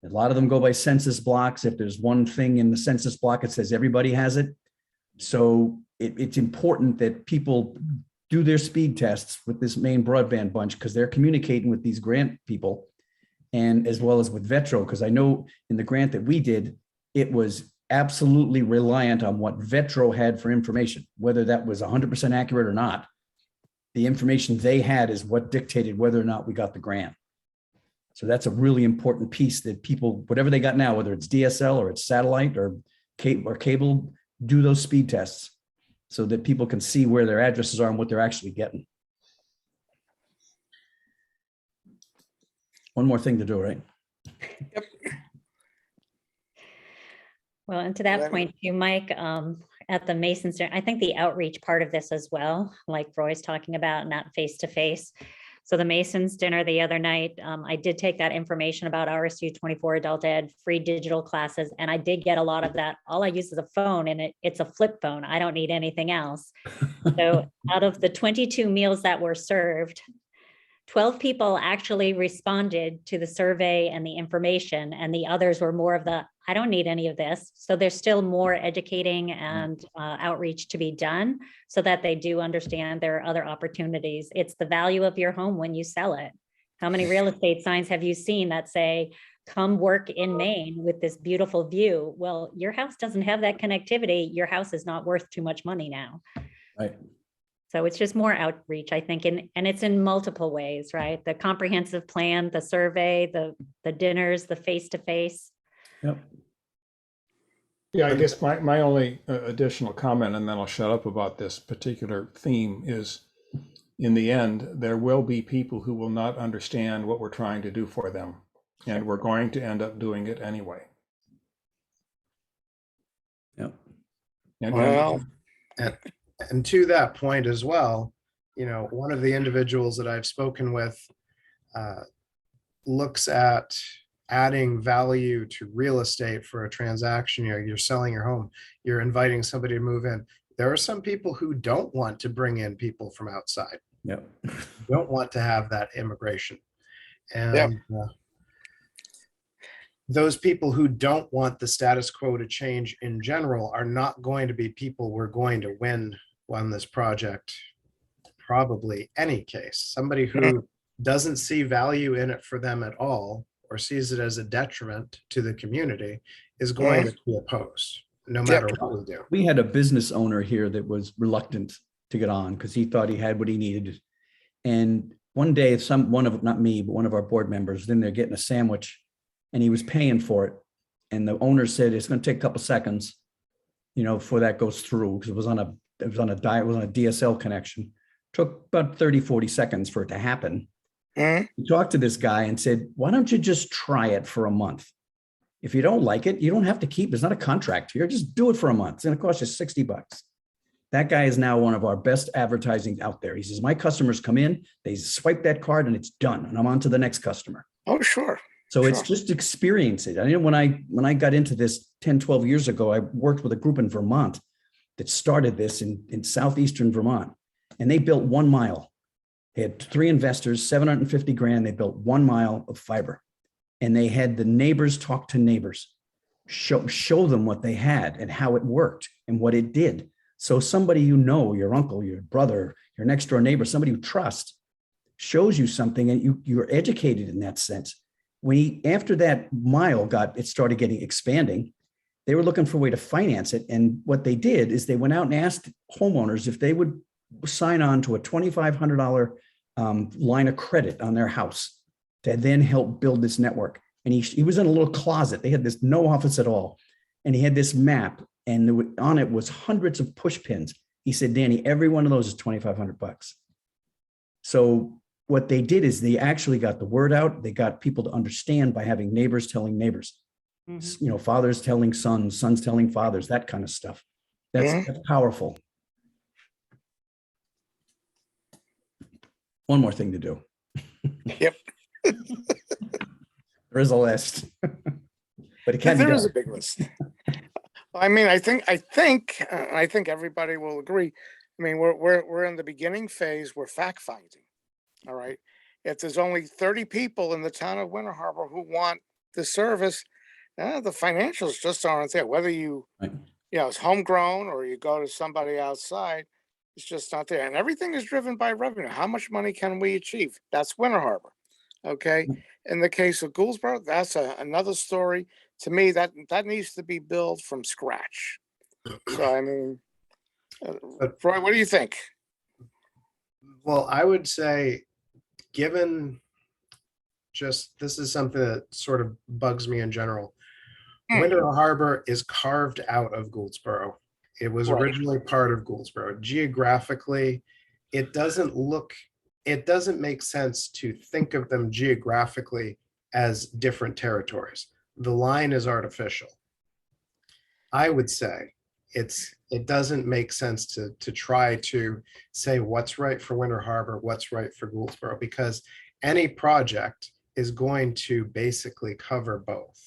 A lot of them go by census blocks. If there's one thing in the census block, it says everybody has it. So it's important that people do their speed tests with this Maine broadband bunch, because they're communicating with these grant people and as well as with Vetro, because I know in the grant that we did, it was absolutely reliant on what Vetro had for information, whether that was 100% accurate or not. The information they had is what dictated whether or not we got the grant. So that's a really important piece that people, whatever they got now, whether it's DSL or it's satellite or cable, do those speed tests so that people can see where their addresses are and what they're actually getting. One more thing to do, right? Well, and to that Right. point, you, Mike, at the Masons, I think the outreach part of this as well, like Roy's talking about, not face to face. So the Masons dinner the other night, I did take that information about RSU 24 adult ed, free digital classes, and I did get a lot of that. All I use is a phone, and it's a flip phone. I don't need anything else. So out of the 22 meals that were served, 12 people actually responded to the survey and the information, and the others were more of the, I don't need any of this. So there's still more educating and outreach to be done so that they do understand there are other opportunities. It's the value of your home when you sell it. How many real estate signs have you seen that say, come work in Maine with this beautiful view? Well, your house doesn't have that connectivity. Your house is not worth too much money now. Right. So it's just more outreach, I think, and it's in multiple ways, right? The comprehensive plan, the survey, the dinners, the face-to-face. Yep. Yeah, I guess my only additional comment, and then I'll shut up about this particular theme, is in the end, there will be people who will not understand what we're trying to do for them. And we're going to end up doing it anyway. Yep. And, Well, And to that point as well, one of the individuals that I've spoken with looks at adding value to real estate for a transaction. You're selling your home, you're inviting somebody to move in. There are some people who don't want to bring in people from outside, Yep. don't want to have that immigration. Yep. And those people who don't want the status quo to change in general are not going to be people we're going to win on this project, probably any case. Somebody who doesn't see value in it for them at all, or sees it as a detriment to the community, is going to be opposed, no matter what we do. We had a business owner here that was reluctant to get on because he thought he had what he needed. And one day, not me, but one of our board members was in there getting a sandwich, and he was paying for it. And the owner said, it's going to take a couple seconds, before that goes through, because it was on a DSL connection. Took about 30, 40 seconds for it to happen. We talked to this guy and said, why don't you just try it for a month? If you don't like it, you don't have to keep, it's not a contract here. Just do it for a month. It's going to cost you $60. That guy is now one of our best advertising out there. He says, my customers come in, they swipe that card and it's done. And I'm on to the next customer. oh, sure. So it's Sure. just experience it. I know when I got into this 10, 12 years ago, I worked with a group in Vermont that started this in southeastern Vermont, and they built 1 mile. They had 3 investors, 750 grand. They built 1 mile of fiber, and they had the neighbors talk to neighbors, show them what they had and how it worked and what it did. So somebody, your uncle, your brother, your next door neighbor, somebody you trust, shows you something, and you're educated in that sense. After that mile started expanding, they were looking for a way to finance it. And what they did is they went out and asked homeowners if they would sign on to a $2,500 line of credit on their house to then help build this network. And he was in a little closet. They had no office at all. And he had this map, and on it was hundreds of push pins. He said, Danny, every one of those is $2,500. So what they did is they actually got the word out. They got people to understand by having neighbors telling neighbors, fathers telling sons, sons telling fathers, that kind of stuff. That's powerful. One more thing to do. Yep. There is a list, but it can be There is a done. big list. I mean, I think everybody will agree. I mean, we're in the beginning phase. We're fact finding. All right. If there's only 30 people in the town of Winter Harbor who want the service, the financials just aren't there. Whether Right. it's homegrown or you go to somebody outside, it's just not there. And everything is driven by revenue. How much money can we achieve? That's Winter Harbor. Okay. In the case of Gouldsboro, that's another story. To me, that needs to be built from scratch. So, I mean, Roy, what do you think? Well, I would say, given this is something that sort of bugs me in general. Winter Harbor is carved out of Gouldsboro. It was Right. originally part of Gouldsboro. Geographically, it doesn't make sense to think of them geographically as different territories. The line is artificial. I would say it doesn't make sense to try to say what's right for Winter Harbor, what's right for Gouldsboro, because any project is going to basically cover both.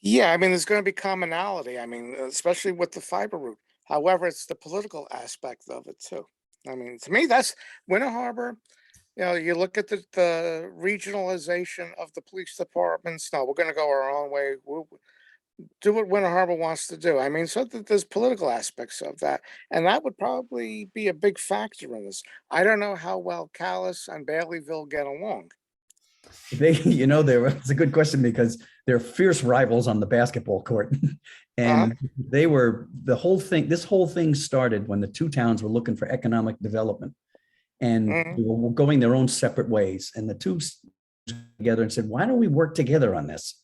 Yeah, I mean, there's going to be commonality. I mean, especially with the fiber route. However, it's the political aspect of it too. I mean, to me, that's Winter Harbor. You look at the regionalization of the police departments. No, we're going to go our own way. We'll do what Winter Harbor wants to do. I mean, so that there's political aspects of that, and that would probably be a big factor in this. I don't know how well Calais and Baileyville get along. It's a good question because they're fierce rivals on the basketball court. And they were, this whole thing started when the two towns were looking for economic development. And Mhm. they were going their own separate ways. And the two together and said, why don't we work together on this?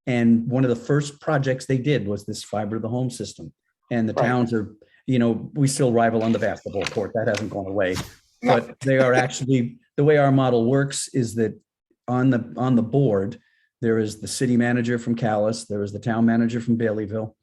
And one of the first projects they did was this fiber to the home system. And the Right. towns are, we still rival on the basketball court. That hasn't gone away. No. But they are actually, the way our model works is that on the board, there is the city manager from Calais, there is the town manager from Baileyville,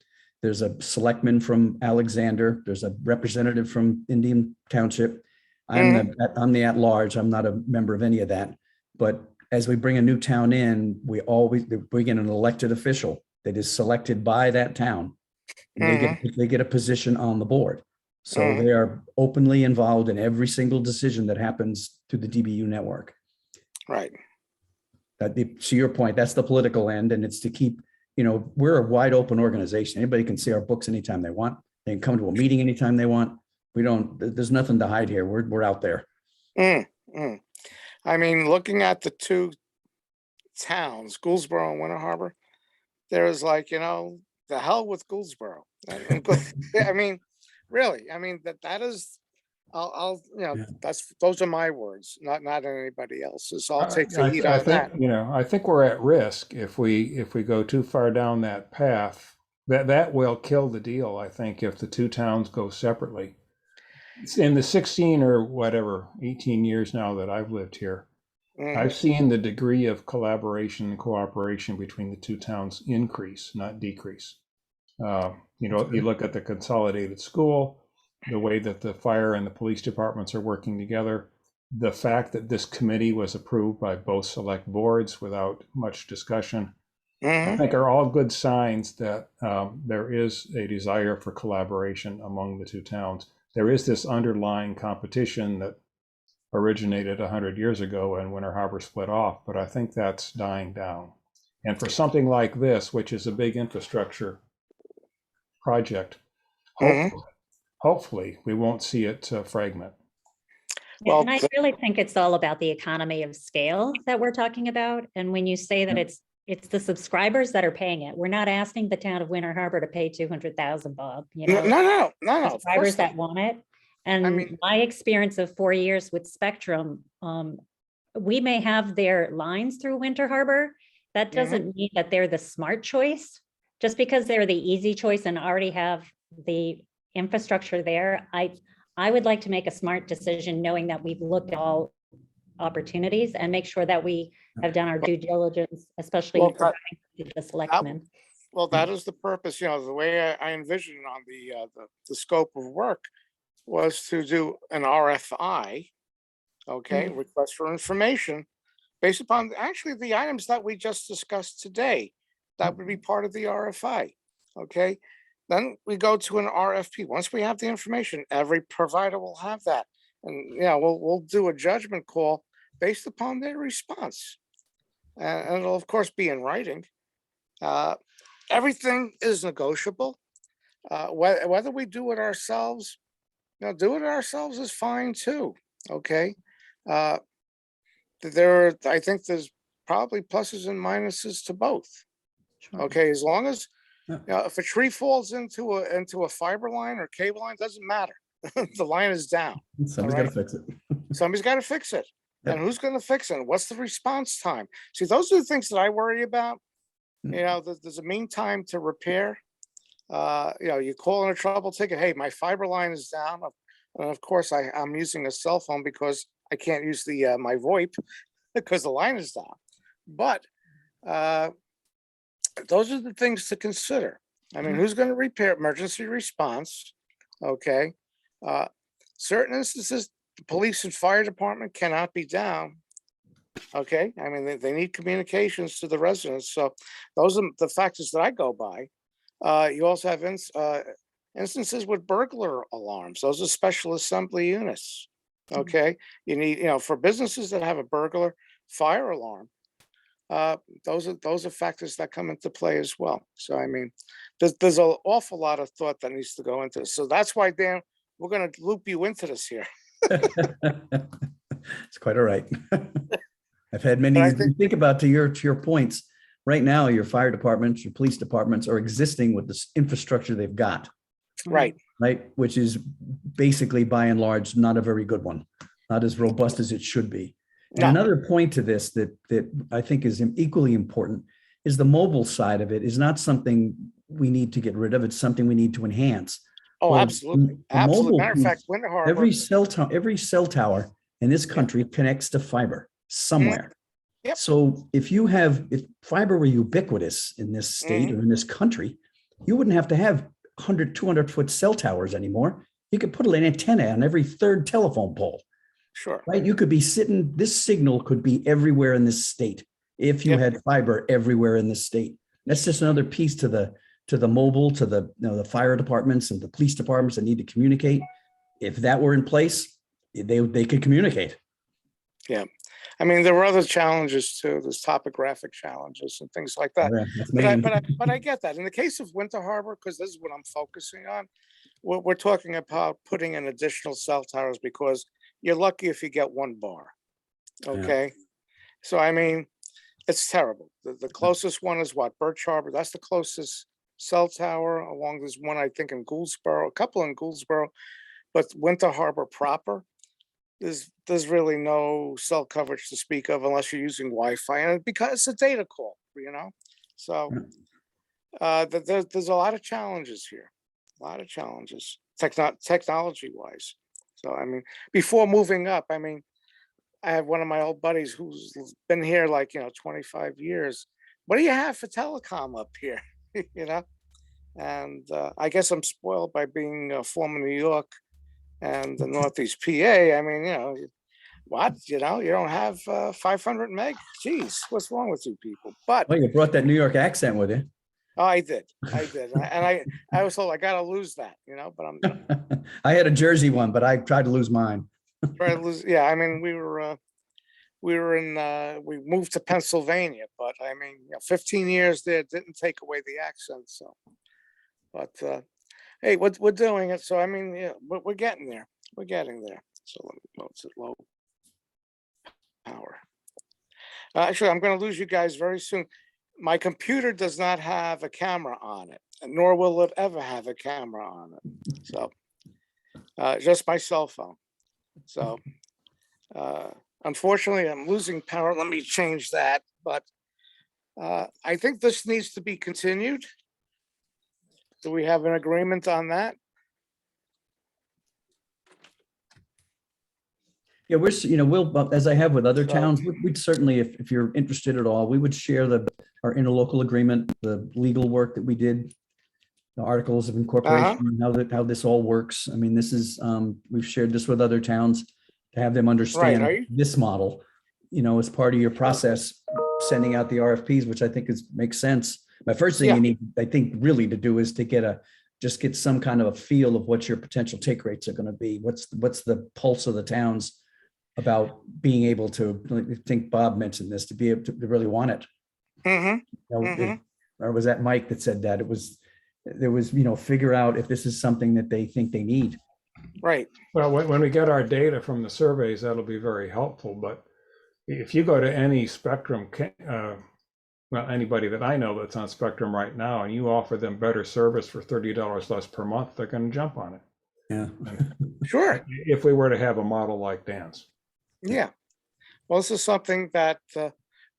there's a selectman from Alexander, there's a representative from Indian Township. I'm the at-large, I'm not a member of any of that. But as we bring a new town in, we always bring in an elected official that is selected by that town. And they get a position on the board. So they are openly involved in every single decision that happens to the DBU network. Right. To your point, that's the political end, and it's to keep, we're a wide open organization. Anybody can see our books anytime they want. They can come to a meeting anytime they want. There's nothing to hide here. We're out there. I mean, looking at the two towns, Gouldsboro and Winter Harbor, there is like, the hell with Gouldsboro. I mean, really, I mean, that is, those are my words, not anybody else's. So I'll take the heat on that. I think we're at risk if we go too far down that path. That will kill the deal, I think, if the two towns go separately. In the 16 or whatever, 18 years now that I've lived here, I've seen the degree of collaboration and cooperation between the two towns increase, not decrease. You look at the consolidated school, the way that the fire and the police departments are working together, the fact that this committee was approved by both select boards without much discussion, I think are all good signs that there is a desire for collaboration among the two towns. There is this underlying competition that originated 100 years ago and Winter Harbor split off, but I think that's dying down. And for something like this, which is a big infrastructure project, hopefully we won't see it fragment. Well, and I really think it's all about the economy of scale that we're talking about. And when you say that it's the subscribers that are paying it, we're not asking the town of Winter Harbor to pay 200,000, Bob. No. Subscribers that want it. And I mean, my experience of 4 years with Spectrum, we may have their lines through Winter Harbor. That doesn't mean that they're the smart choice. Just because they're the easy choice and already have the infrastructure there, I would like to make a smart decision knowing that we've looked at all opportunities and make sure that we have done our due diligence, especially providing to the selectmen. Well, that is the purpose, the way I envisioned on the scope of work was to do an RFI, request for information, based upon actually the items that we just discussed today. That would be part of the RFI, okay? Then we go to an RFP. Once we have the information, every provider will have that. And we'll do a judgment call based upon their response. And it'll of course be in writing. Everything is negotiable. Whether we do it ourselves, do it ourselves is fine too, okay? I think there's probably pluses and minuses to both. Okay, as long as if a tree falls into a fiber line or cable line, doesn't matter. The line is down. Somebody's got to fix it. Somebody's got to fix it. Yep. And who's going to fix it? What's the response time? See, those are the things that I worry about. There's a mean time to repair. You call in a trouble ticket. Hey, my fiber line is down. And of course, I'm using a cell phone because I can't use my VoIP because the line is down. But those are the things to consider. I mean, who's going to repair emergency response? Okay. Certain instances, the police and fire department cannot be down. Okay. I mean, they need communications to the residents. So those are the factors that I go by. You also have instances with burglar alarms. Those are special assembly units. Okay. You need, for businesses that have a burglar fire alarm, those are factors that come into play as well. So, I mean, there's an awful lot of thought that needs to go into this. So that's why, Dan, we're going to loop you into this here. It's quite all right. I've had many, think about to your points. Right now, your fire departments, your police departments are existing with this infrastructure they've got, Right. right? Which is basically by and large, not a very good one, not as robust as it should be. And No. another point to this that I think is equally important is the mobile side of it is not something we need to get rid of. It's something we need to enhance. Oh, Well, absolutely. the Absolutely. mobile Matter of fact, piece, Winter Harbor, every cell tower in this country connects to fiber somewhere. Yep. So if fiber were ubiquitous in this state or in this country, you wouldn't have to have 100, 200-foot cell towers anymore. You could put an antenna on every third telephone pole, sure. right? You could be sitting, this signal could be everywhere in this state if you Yep. had fiber everywhere in this state. That's just another piece to the mobile, to the, the fire departments and the police departments that need to communicate. If that were in place, they could communicate. I mean, there were other challenges too. There's topographic challenges and things like that. Yeah, that's But Maine. I get that. In the case of Winter Harbor, because this is what I'm focusing on, we're talking about putting in additional cell towers because you're lucky if you get one bar. Okay. So, I mean, it's terrible. The closest one is what? Birch Harbor. That's the closest cell tower along this one, I think, in Gouldsboro, a couple in Gouldsboro, but Winter Harbor proper, there's really no cell coverage to speak of unless you're using Wi-Fi, and because it's a data call, So there's a lot of challenges here, a lot of challenges, technology-wise. So I mean, before moving up, I mean, I have one of my old buddies who's been here like 25 years. What do you have for telecom up here? And I guess I'm spoiled by being from New York and the Northeast PA. I mean, what, you don't have 500 meg? Jeez, what's wrong with you people? But Well, you brought that New York accent with you. oh, I did. And I was told I got to lose that, but I'm I had a Jersey one, but I tried to lose mine. trying to lose. Yeah. I mean, we moved to Pennsylvania, but I mean, 15 years there didn't take away the accent. So, but hey, we're doing it. So, I mean, yeah, we're getting there. We're getting there. So let me go to low power. Actually, I'm going to lose you guys very soon. My computer does not have a camera on it, and nor will it ever have a camera on it. So, just my cell phone. So, unfortunately, I'm losing power. Let me change that. But I think this needs to be continued. Do we have an agreement on that? Yeah, we'll, as I have with other So- towns, we'd certainly, if you're interested at all, we would share our interlocal agreement, the legal work that we did, the articles of incorporation, how this all works. I mean, this is, we've shared this with other towns to have them Are understand you? this model, as part of your process, sending out the RFPs, which I think makes sense. My first thing Yeah. you need, I think, really to do is to just get some kind of a feel of what your potential take rates are going to be. What's the pulse of the towns about being able to, I think Bob mentioned this, to be able to really want it. Mm-hmm. Or was that Mike that said that? There was, figure out if this is something that they think they need. Right. Well, when we get our data from the surveys, that'll be very helpful. But if you go to any Spectrum, well, anybody that I know that's on Spectrum right now, and you offer them better service for $30 less per month, they're going to jump on it. Yeah. Sure. If we were to have a model like Dan's. Yeah. Well, this is something that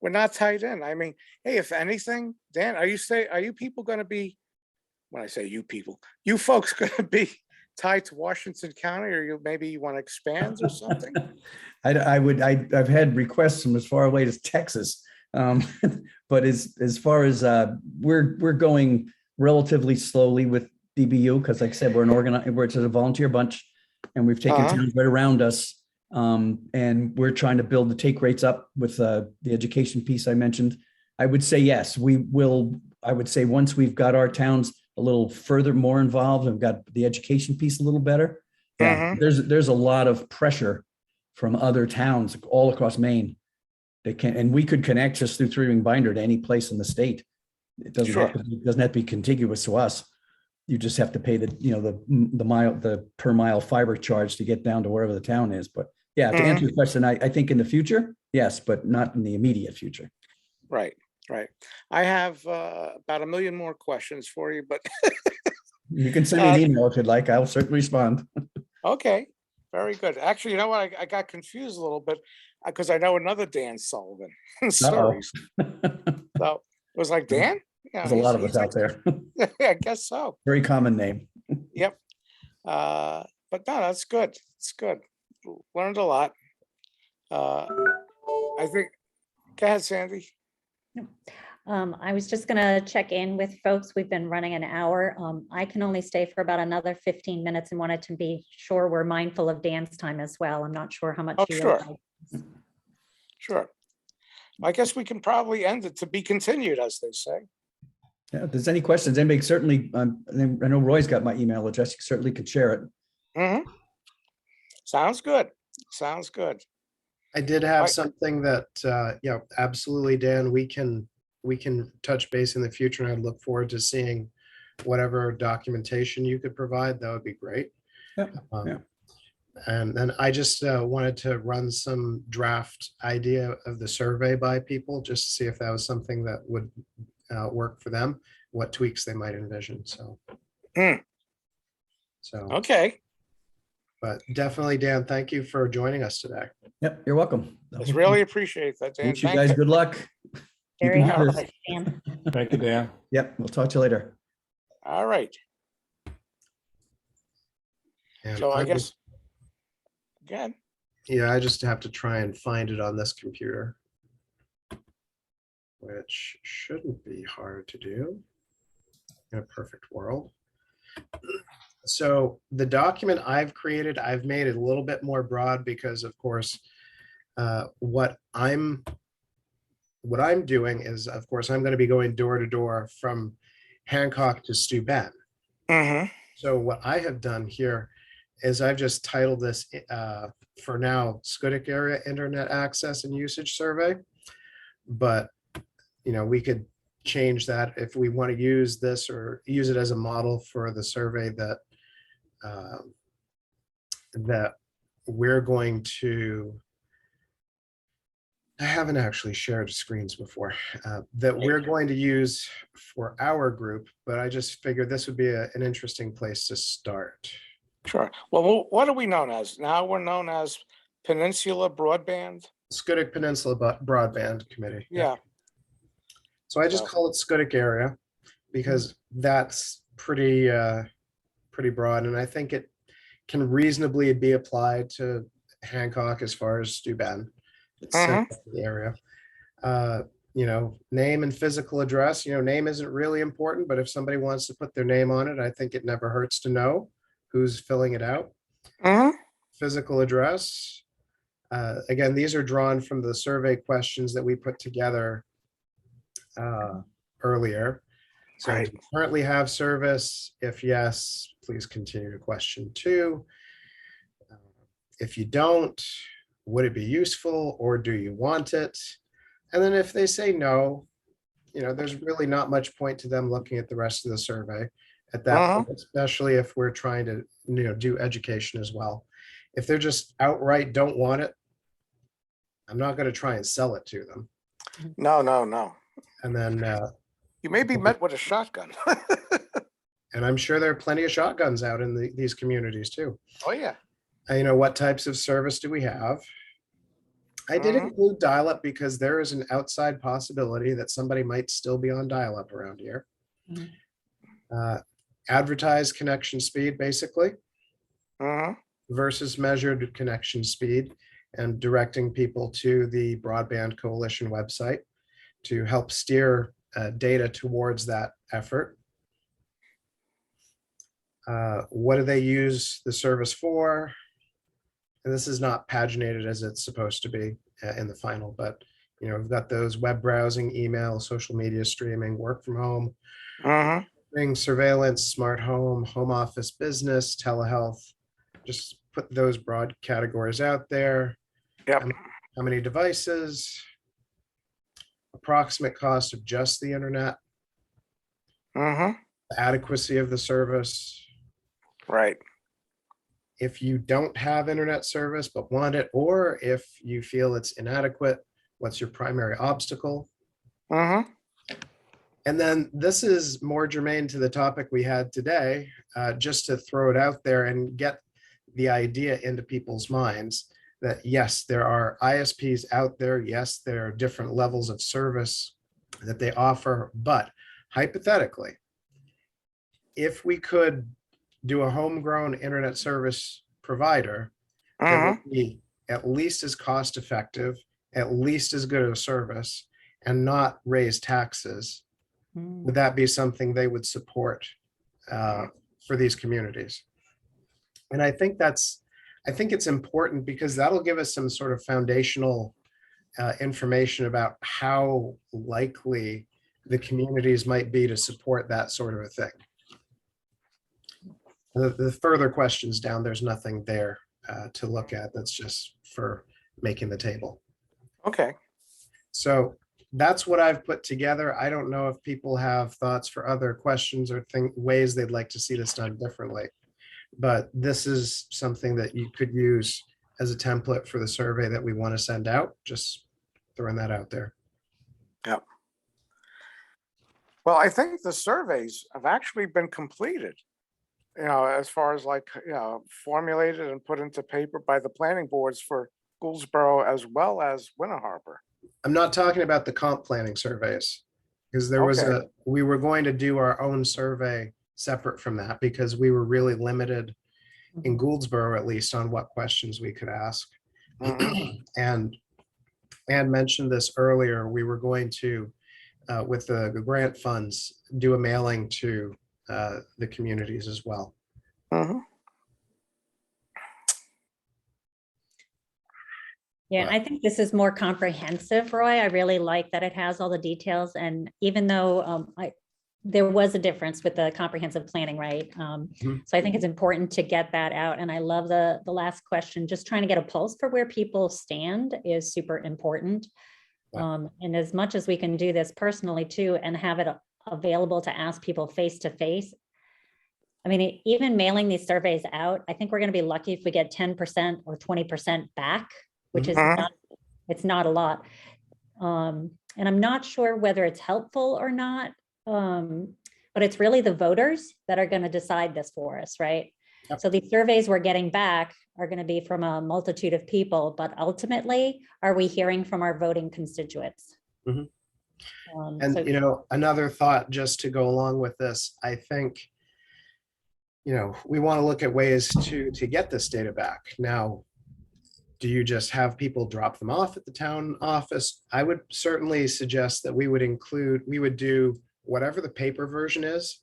we're not tied in. I mean, hey, if anything, Dan, are you people going to be, when I say you people, you folks going to be tied to Washington County, or maybe you want to expand or something? I've had requests from as far away as Texas. But as far as we're going relatively slowly with DBU, because like I said, we're just a volunteer bunch, and we've taken towns right around us. And we're trying to build the take rates up with the education piece I mentioned. I would say, yes, we will. I would say once we've got our towns a little further more involved, and we've got the education piece a little better. Yeah, there's a lot of pressure from other towns all across Maine. And we could connect just through Three Ring Binder to any place in the state. It doesn't have to be contiguous to us. You just have to pay the per mile fiber charge to get down to wherever the town is. But yeah, to answer your question, I think in the future, yes, but not in the immediate future. Right. Right. I have about a million more questions for you, but You can send me an email if you'd like. I'll certainly respond. okay, very good. Actually, you know what? I got confused a little bit because I know another Dan Sullivan in Uh-oh. Surrey. So it was like, Dan? Yeah, There's a lot of us he's out there. I guess so. Very common name. Yep. But no, that's good. It's good. Learned a lot. I think, go ahead, Sandy. I was just gonna check in with folks. We've been running an hour. I can only stay for about another 15 minutes and wanted to be sure we're mindful of Dan's time as well. I'm not sure how much. Oh, he sure. allows. Sure. I guess we can probably end it to be continued, as they say. Yeah, if there's any questions, anybody certainly, I know Roy's got my email address. You certainly could share it. Mhm. Sounds good. Sounds good. I did have Right. something that, absolutely, Dan, we can touch base in the future, and I look forward to seeing whatever documentation you could provide. That would be great. Yep, Um, yeah. And then I just wanted to run some draft idea of the survey by people, just to see if that was something that would work for them, what tweaks they might envision, so. Hmm. So, Okay. but definitely, Dan, thank you for joining us today. Yep, you're welcome. It's really appreciate that, Dan. Wish you Thank guys you. good luck. Keep Very in All touch. helpful, Dan. Thank you, Dan. Yep, we'll talk to you later. All right. And So I would- guess, again, Yeah, I just have to try and find it on this computer, which shouldn't be hard to do in a perfect world. So the document I've created, I've made it a little bit more broad because, of course, what I'm doing is, of course, I'm going to be going door to door from Hancock to Steuben. mhm, So what I have done here is I've just titled this for now Schoodic Area Internet Access and Usage Survey. But, we could change that if we want to use this or use it as a model for the survey that we're going to. I haven't actually shared screens before that we're going to use for our group, but I just figured this would be an interesting place to start. sure. Well, what are we known as? Now we're known as Peninsula Broadband? Schoodic Peninsula Broadband Committee. Yeah, So I just Oh. call it Schoodic area because that's pretty broad, and I think it can reasonably be applied to Hancock as far as Steuben. It's central to the area. Name and physical address. Name isn't really important, but if somebody wants to put their name on it, I think it never hurts to know who's filling it out. mhm, Physical address. Again, these are drawn from the survey questions that we put together earlier. So Right. do you currently have service? If yes, please continue to question 2. If you don't, would it be useful or do you want it? And then if they say no, there's really not much point to them looking at the rest of the survey at that point, especially if we're trying to, do education as well. If they're just outright don't want it, I'm not going to try and sell it to them. no, no, no. And then, You may be met with a shotgun. and I'm sure there are plenty of shotguns out in these communities too. Oh, yeah. What types of service do we have? I did include dial-up because there is an outside possibility that somebody might still be on dial-up around here. Advertised connection speed, basically, Mhm, versus measured connection speed, and directing people to the Broadband Coalition website to help steer data towards that effort. What do they use the service for? And this is not paginated as it's supposed to be in the final, but we've got those web browsing, email, social media streaming, work from home, mhm, ring surveillance, smart home, home office, business, telehealth. Just put those broad categories out there. Yep. How many devices? Approximate cost of just the internet, mhm, the adequacy of the service. right. If you don't have internet service but want it, or if you feel it's inadequate, what's your primary obstacle? Mm-hmm. And then this is more germane to the topic we had today, just to throw it out there and get the idea into people's minds that yes, there are ISPs out there. Yes, there are different levels of service that they offer, but hypothetically, if we could do a homegrown internet service provider that Mm-hmm. would be at least as cost effective, at least as good a service, and not raise taxes, Mm. would that be something they would support for these communities? And I think it's important because that'll give us some sort of foundational information about how likely the communities might be to support that sort of a thing. The further questions down, there's nothing there to look at. That's just for making the table. Okay. So that's what I've put together. I don't know if people have thoughts for other questions or ways they'd like to see this done differently. But this is something that you could use as a template for the survey that we want to send out. Just throwing that out there. Well, I think the surveys have actually been completed, as far as like, formulated and put into paper by the planning boards for Gouldsboro as well as Winter Harbor. I'm not talking about the comp planning surveys because Okay. we were going to do our own survey separate from that because we were really limited in Gouldsboro, at least, on what questions we could ask. Mhm. And mentioned this earlier, we were going to, with the grant funds, do a mailing to the communities as well. Mhm. Yeah, I think this is more comprehensive, Roy. I really like that it has all the details. And even though there was a difference with the comprehensive planning, right? So I think it's important to get that out. And I love the last question, just trying to get a pulse for where people stand is super important. Yeah. And as much as we can do this personally too, and have it available to ask people face to face. I mean, even mailing these surveys out, I think we're going to be lucky if we get 10% or 20% back, which is Mhm. not, it's not a lot. And I'm not sure whether it's helpful or not. But it's really the voters that are going to decide this for us, right? Yep. So these surveys we're getting back are going to be from a multitude of people, but ultimately, are we hearing from our voting constituents? Mhm. So- And, another thought just to go along with this, I think, we want to look at ways to get this data back. Now, do you just have people drop them off at the town office? I would certainly suggest that we would do whatever the paper version is.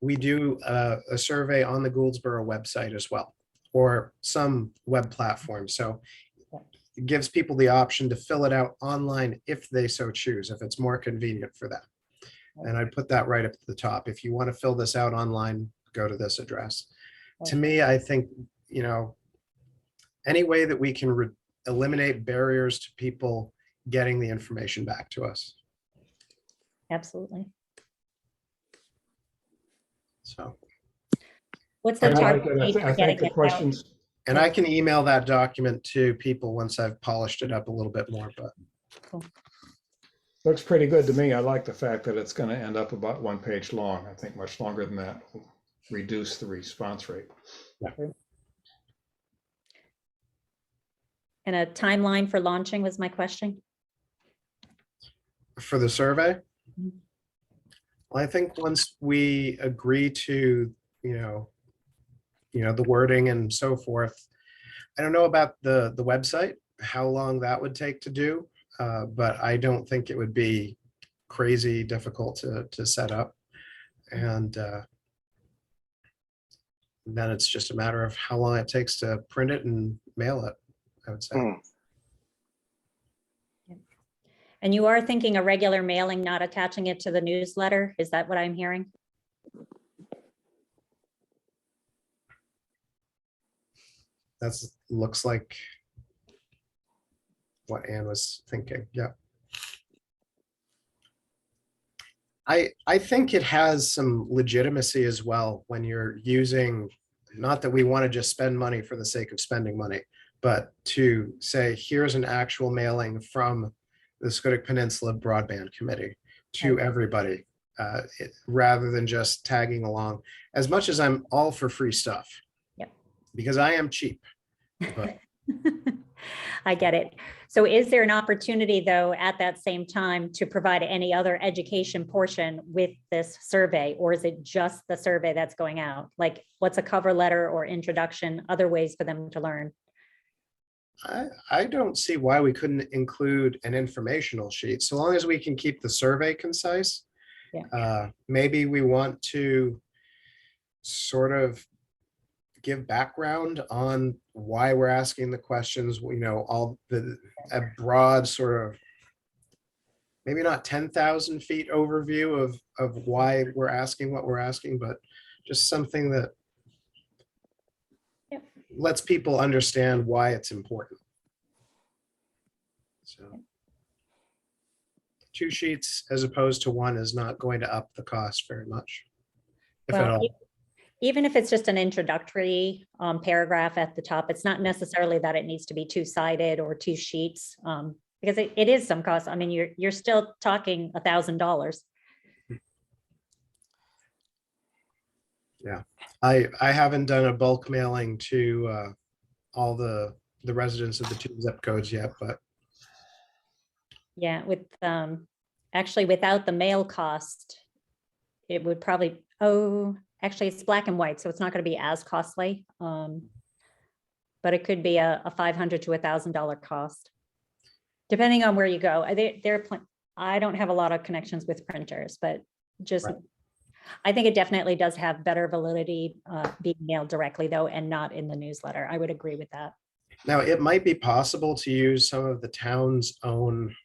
We do a survey on the Gouldsboro website as well, or some web platform. So it gives people the option to fill it out online if they so choose, if it's more convenient for them. And I'd put that right up at the top. If you want to fill this out online, go to this address. To me, I think, any way that we can eliminate barriers to people getting the information back to us. Absolutely. So, What's the And I target like it. date I for getting think the it out? questions, and I can email that document to people once I've polished it up a little bit more, but looks pretty good to me. I like the fact that it's going to end up about 1 page long. I think much longer than that will reduce the response rate. And a timeline for launching was my question. for the survey, Mhm. well, I think once we agree to, the wording and so forth, I don't know about the website, how long that would take to do, but I don't think it would be crazy difficult to set up. And then it's just a matter of how long it takes to print it and mail it, I would say. Mhm. And you are thinking a regular mailing, not attaching it to the newsletter? Is that what I'm hearing? That's looks like what Anne was thinking. Yeah. I think it has some legitimacy as well when you're using, not that we want to just spend money for the sake of spending money, but to say, here's an actual mailing from the Scoodic Peninsula Broadband Committee to everybody, rather than just tagging along. As much as I'm all for free stuff, Yep. because I am cheap. But I get it. So is there an opportunity, though, at that same time to provide any other education portion with this survey? Or is it just the survey that's going out? Like, what's a cover letter or introduction, other ways for them to learn? I don't see why we couldn't include an informational sheet, so long as we can keep the survey concise. Yeah. Maybe we want to sort of give background on why we're asking the questions, all a broad sort of, maybe not 10,000 feet overview of why we're asking what we're asking, but just something that Yep. lets people understand why it's important. So 2 sheets as opposed to 1 is not going to up the cost very much, if at Well, all. even if it's just an introductory paragraph at the top, it's not necessarily that it needs to be 2-sided or 2 sheets, because it is some cost. I mean, you're still talking $1,000. Yeah, I haven't done a bulk mailing to all the residents of the 2 zip codes yet, but Yeah, with actually without the mail cost, it would probably, actually it's black and white, so it's not going to be as costly. But it could be a $500 to $1,000 cost, depending on where you go. I don't have a lot of connections with printers, but just, Right. I think it definitely does have better validity being mailed directly though, and not in the newsletter. I would agree with that. now it might be possible to use some of the town's own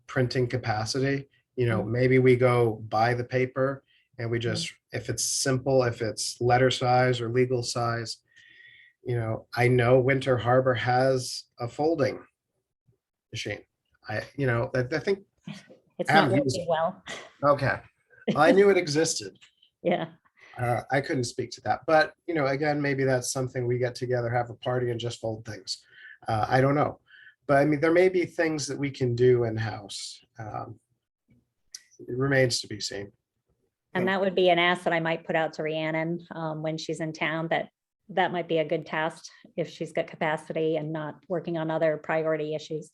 printing capacity. Maybe we go buy the paper and we just, if it's simple, if it's letter size or legal size, I know Winter Harbor has a folding machine. I think, It's I not haven't used working it. well. okay, I knew it existed. Yeah. I couldn't speak to that, but again, maybe that's something we get together, have a party and just fold things. I don't know, but I mean, there may be things that we can do in-house. It remains to be seen. And that would be an ask that I might put out to Rhiannon when she's in town, that might be a good task if she's got capacity and not working on other priority issues.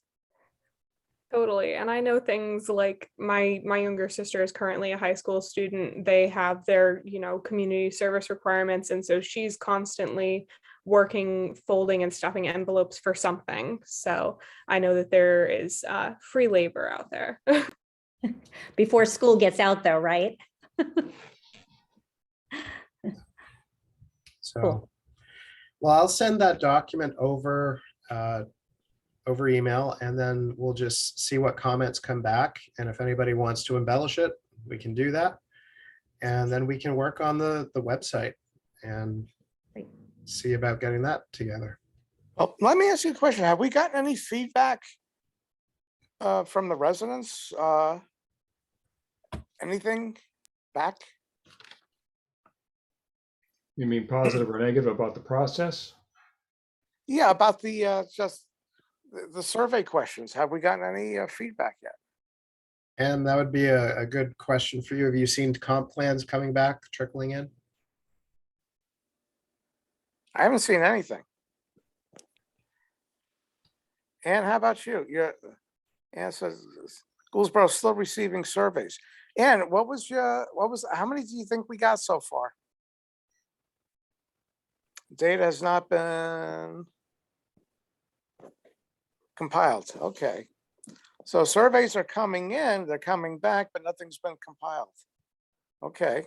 Totally. And I know things like my younger sister is currently a high school student. They have their, community service requirements. And so she's constantly working, folding and stuffing envelopes for something. So I know that there is free labor out there. Before school gets out though, right? So, Cool. well, I'll send that document over email, and then we'll just see what comments come back. And if anybody wants to embellish it, we can do that. And then we can work on the website and Great. see about getting that together. Well, let me ask you a question. Have we gotten any feedback from the residents? Anything back? You mean positive or negative about the process? Yeah, about the just the survey questions. Have we gotten any feedback yet? And that would be a good question for you. Have you seen comp plans coming back, trickling in? I haven't seen anything. And how about you? Ann says Gouldsboro's still receiving surveys. And how many do you think we got so far? Data has not been compiled. Okay. So surveys are coming in, they're coming back, but nothing's been compiled. Okay.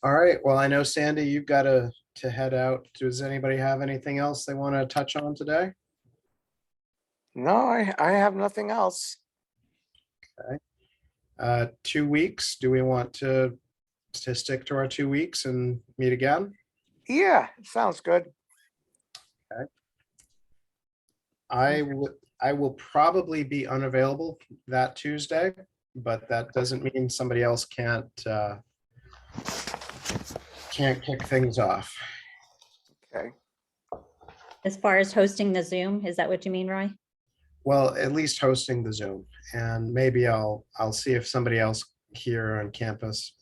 All right. Well, I know Sandy, you've got to head out. Does anybody have anything else they want to touch on today? No, I have nothing else. 2 weeks. Do we want to stick to our 2 weeks and meet again? Yeah, sounds good. I will probably be unavailable that Tuesday, but that doesn't mean somebody else can't can't kick things off. Okay. As far as hosting the Zoom, is that what you mean, Roy? Well, at least hosting the Zoom, and maybe I'll see if somebody else here on campus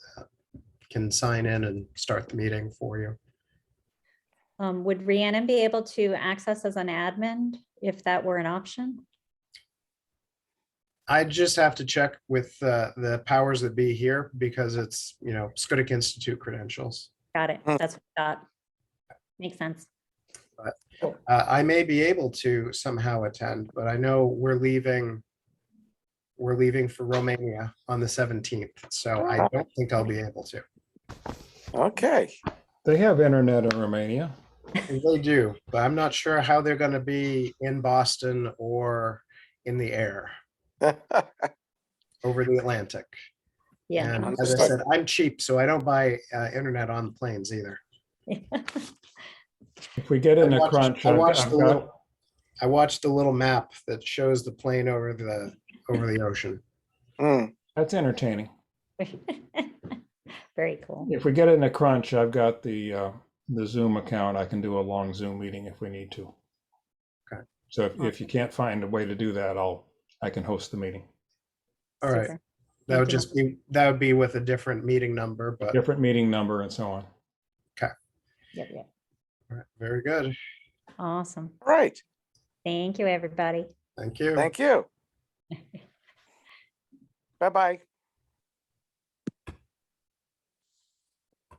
can sign in and start the meeting for you. Would Rhiannon be able to access as an admin if that were an option? I just have to check with the powers that be here because it's, Schoodic Institute credentials. Got it. Hmm. That's what I thought. Makes sense. I may be able to somehow attend, but I know we're leaving for Romania on the 17th, so I don't think I'll be able to. Okay. They have internet in Romania. They do, but I'm not sure how they're going to be in Boston or in the air over the Atlantic. Yeah. And as I Understood. said, I'm cheap, so I don't buy internet on the planes either. If we get in a crunch, I've got, I watched the little map that shows the plane over the ocean. Hmm. that's entertaining. Very cool. If we get in a crunch, I've got the Zoom account. I can do a long Zoom meeting if we need to. Okay. So if you can't find a way to do that, I can host the meeting. All right. Super. That would be with a different meeting number, but Different meeting number and so on. Yep, yep. all right, very good. Awesome. Right. Thank you, everybody. Thank you. Thank you. Bye-bye.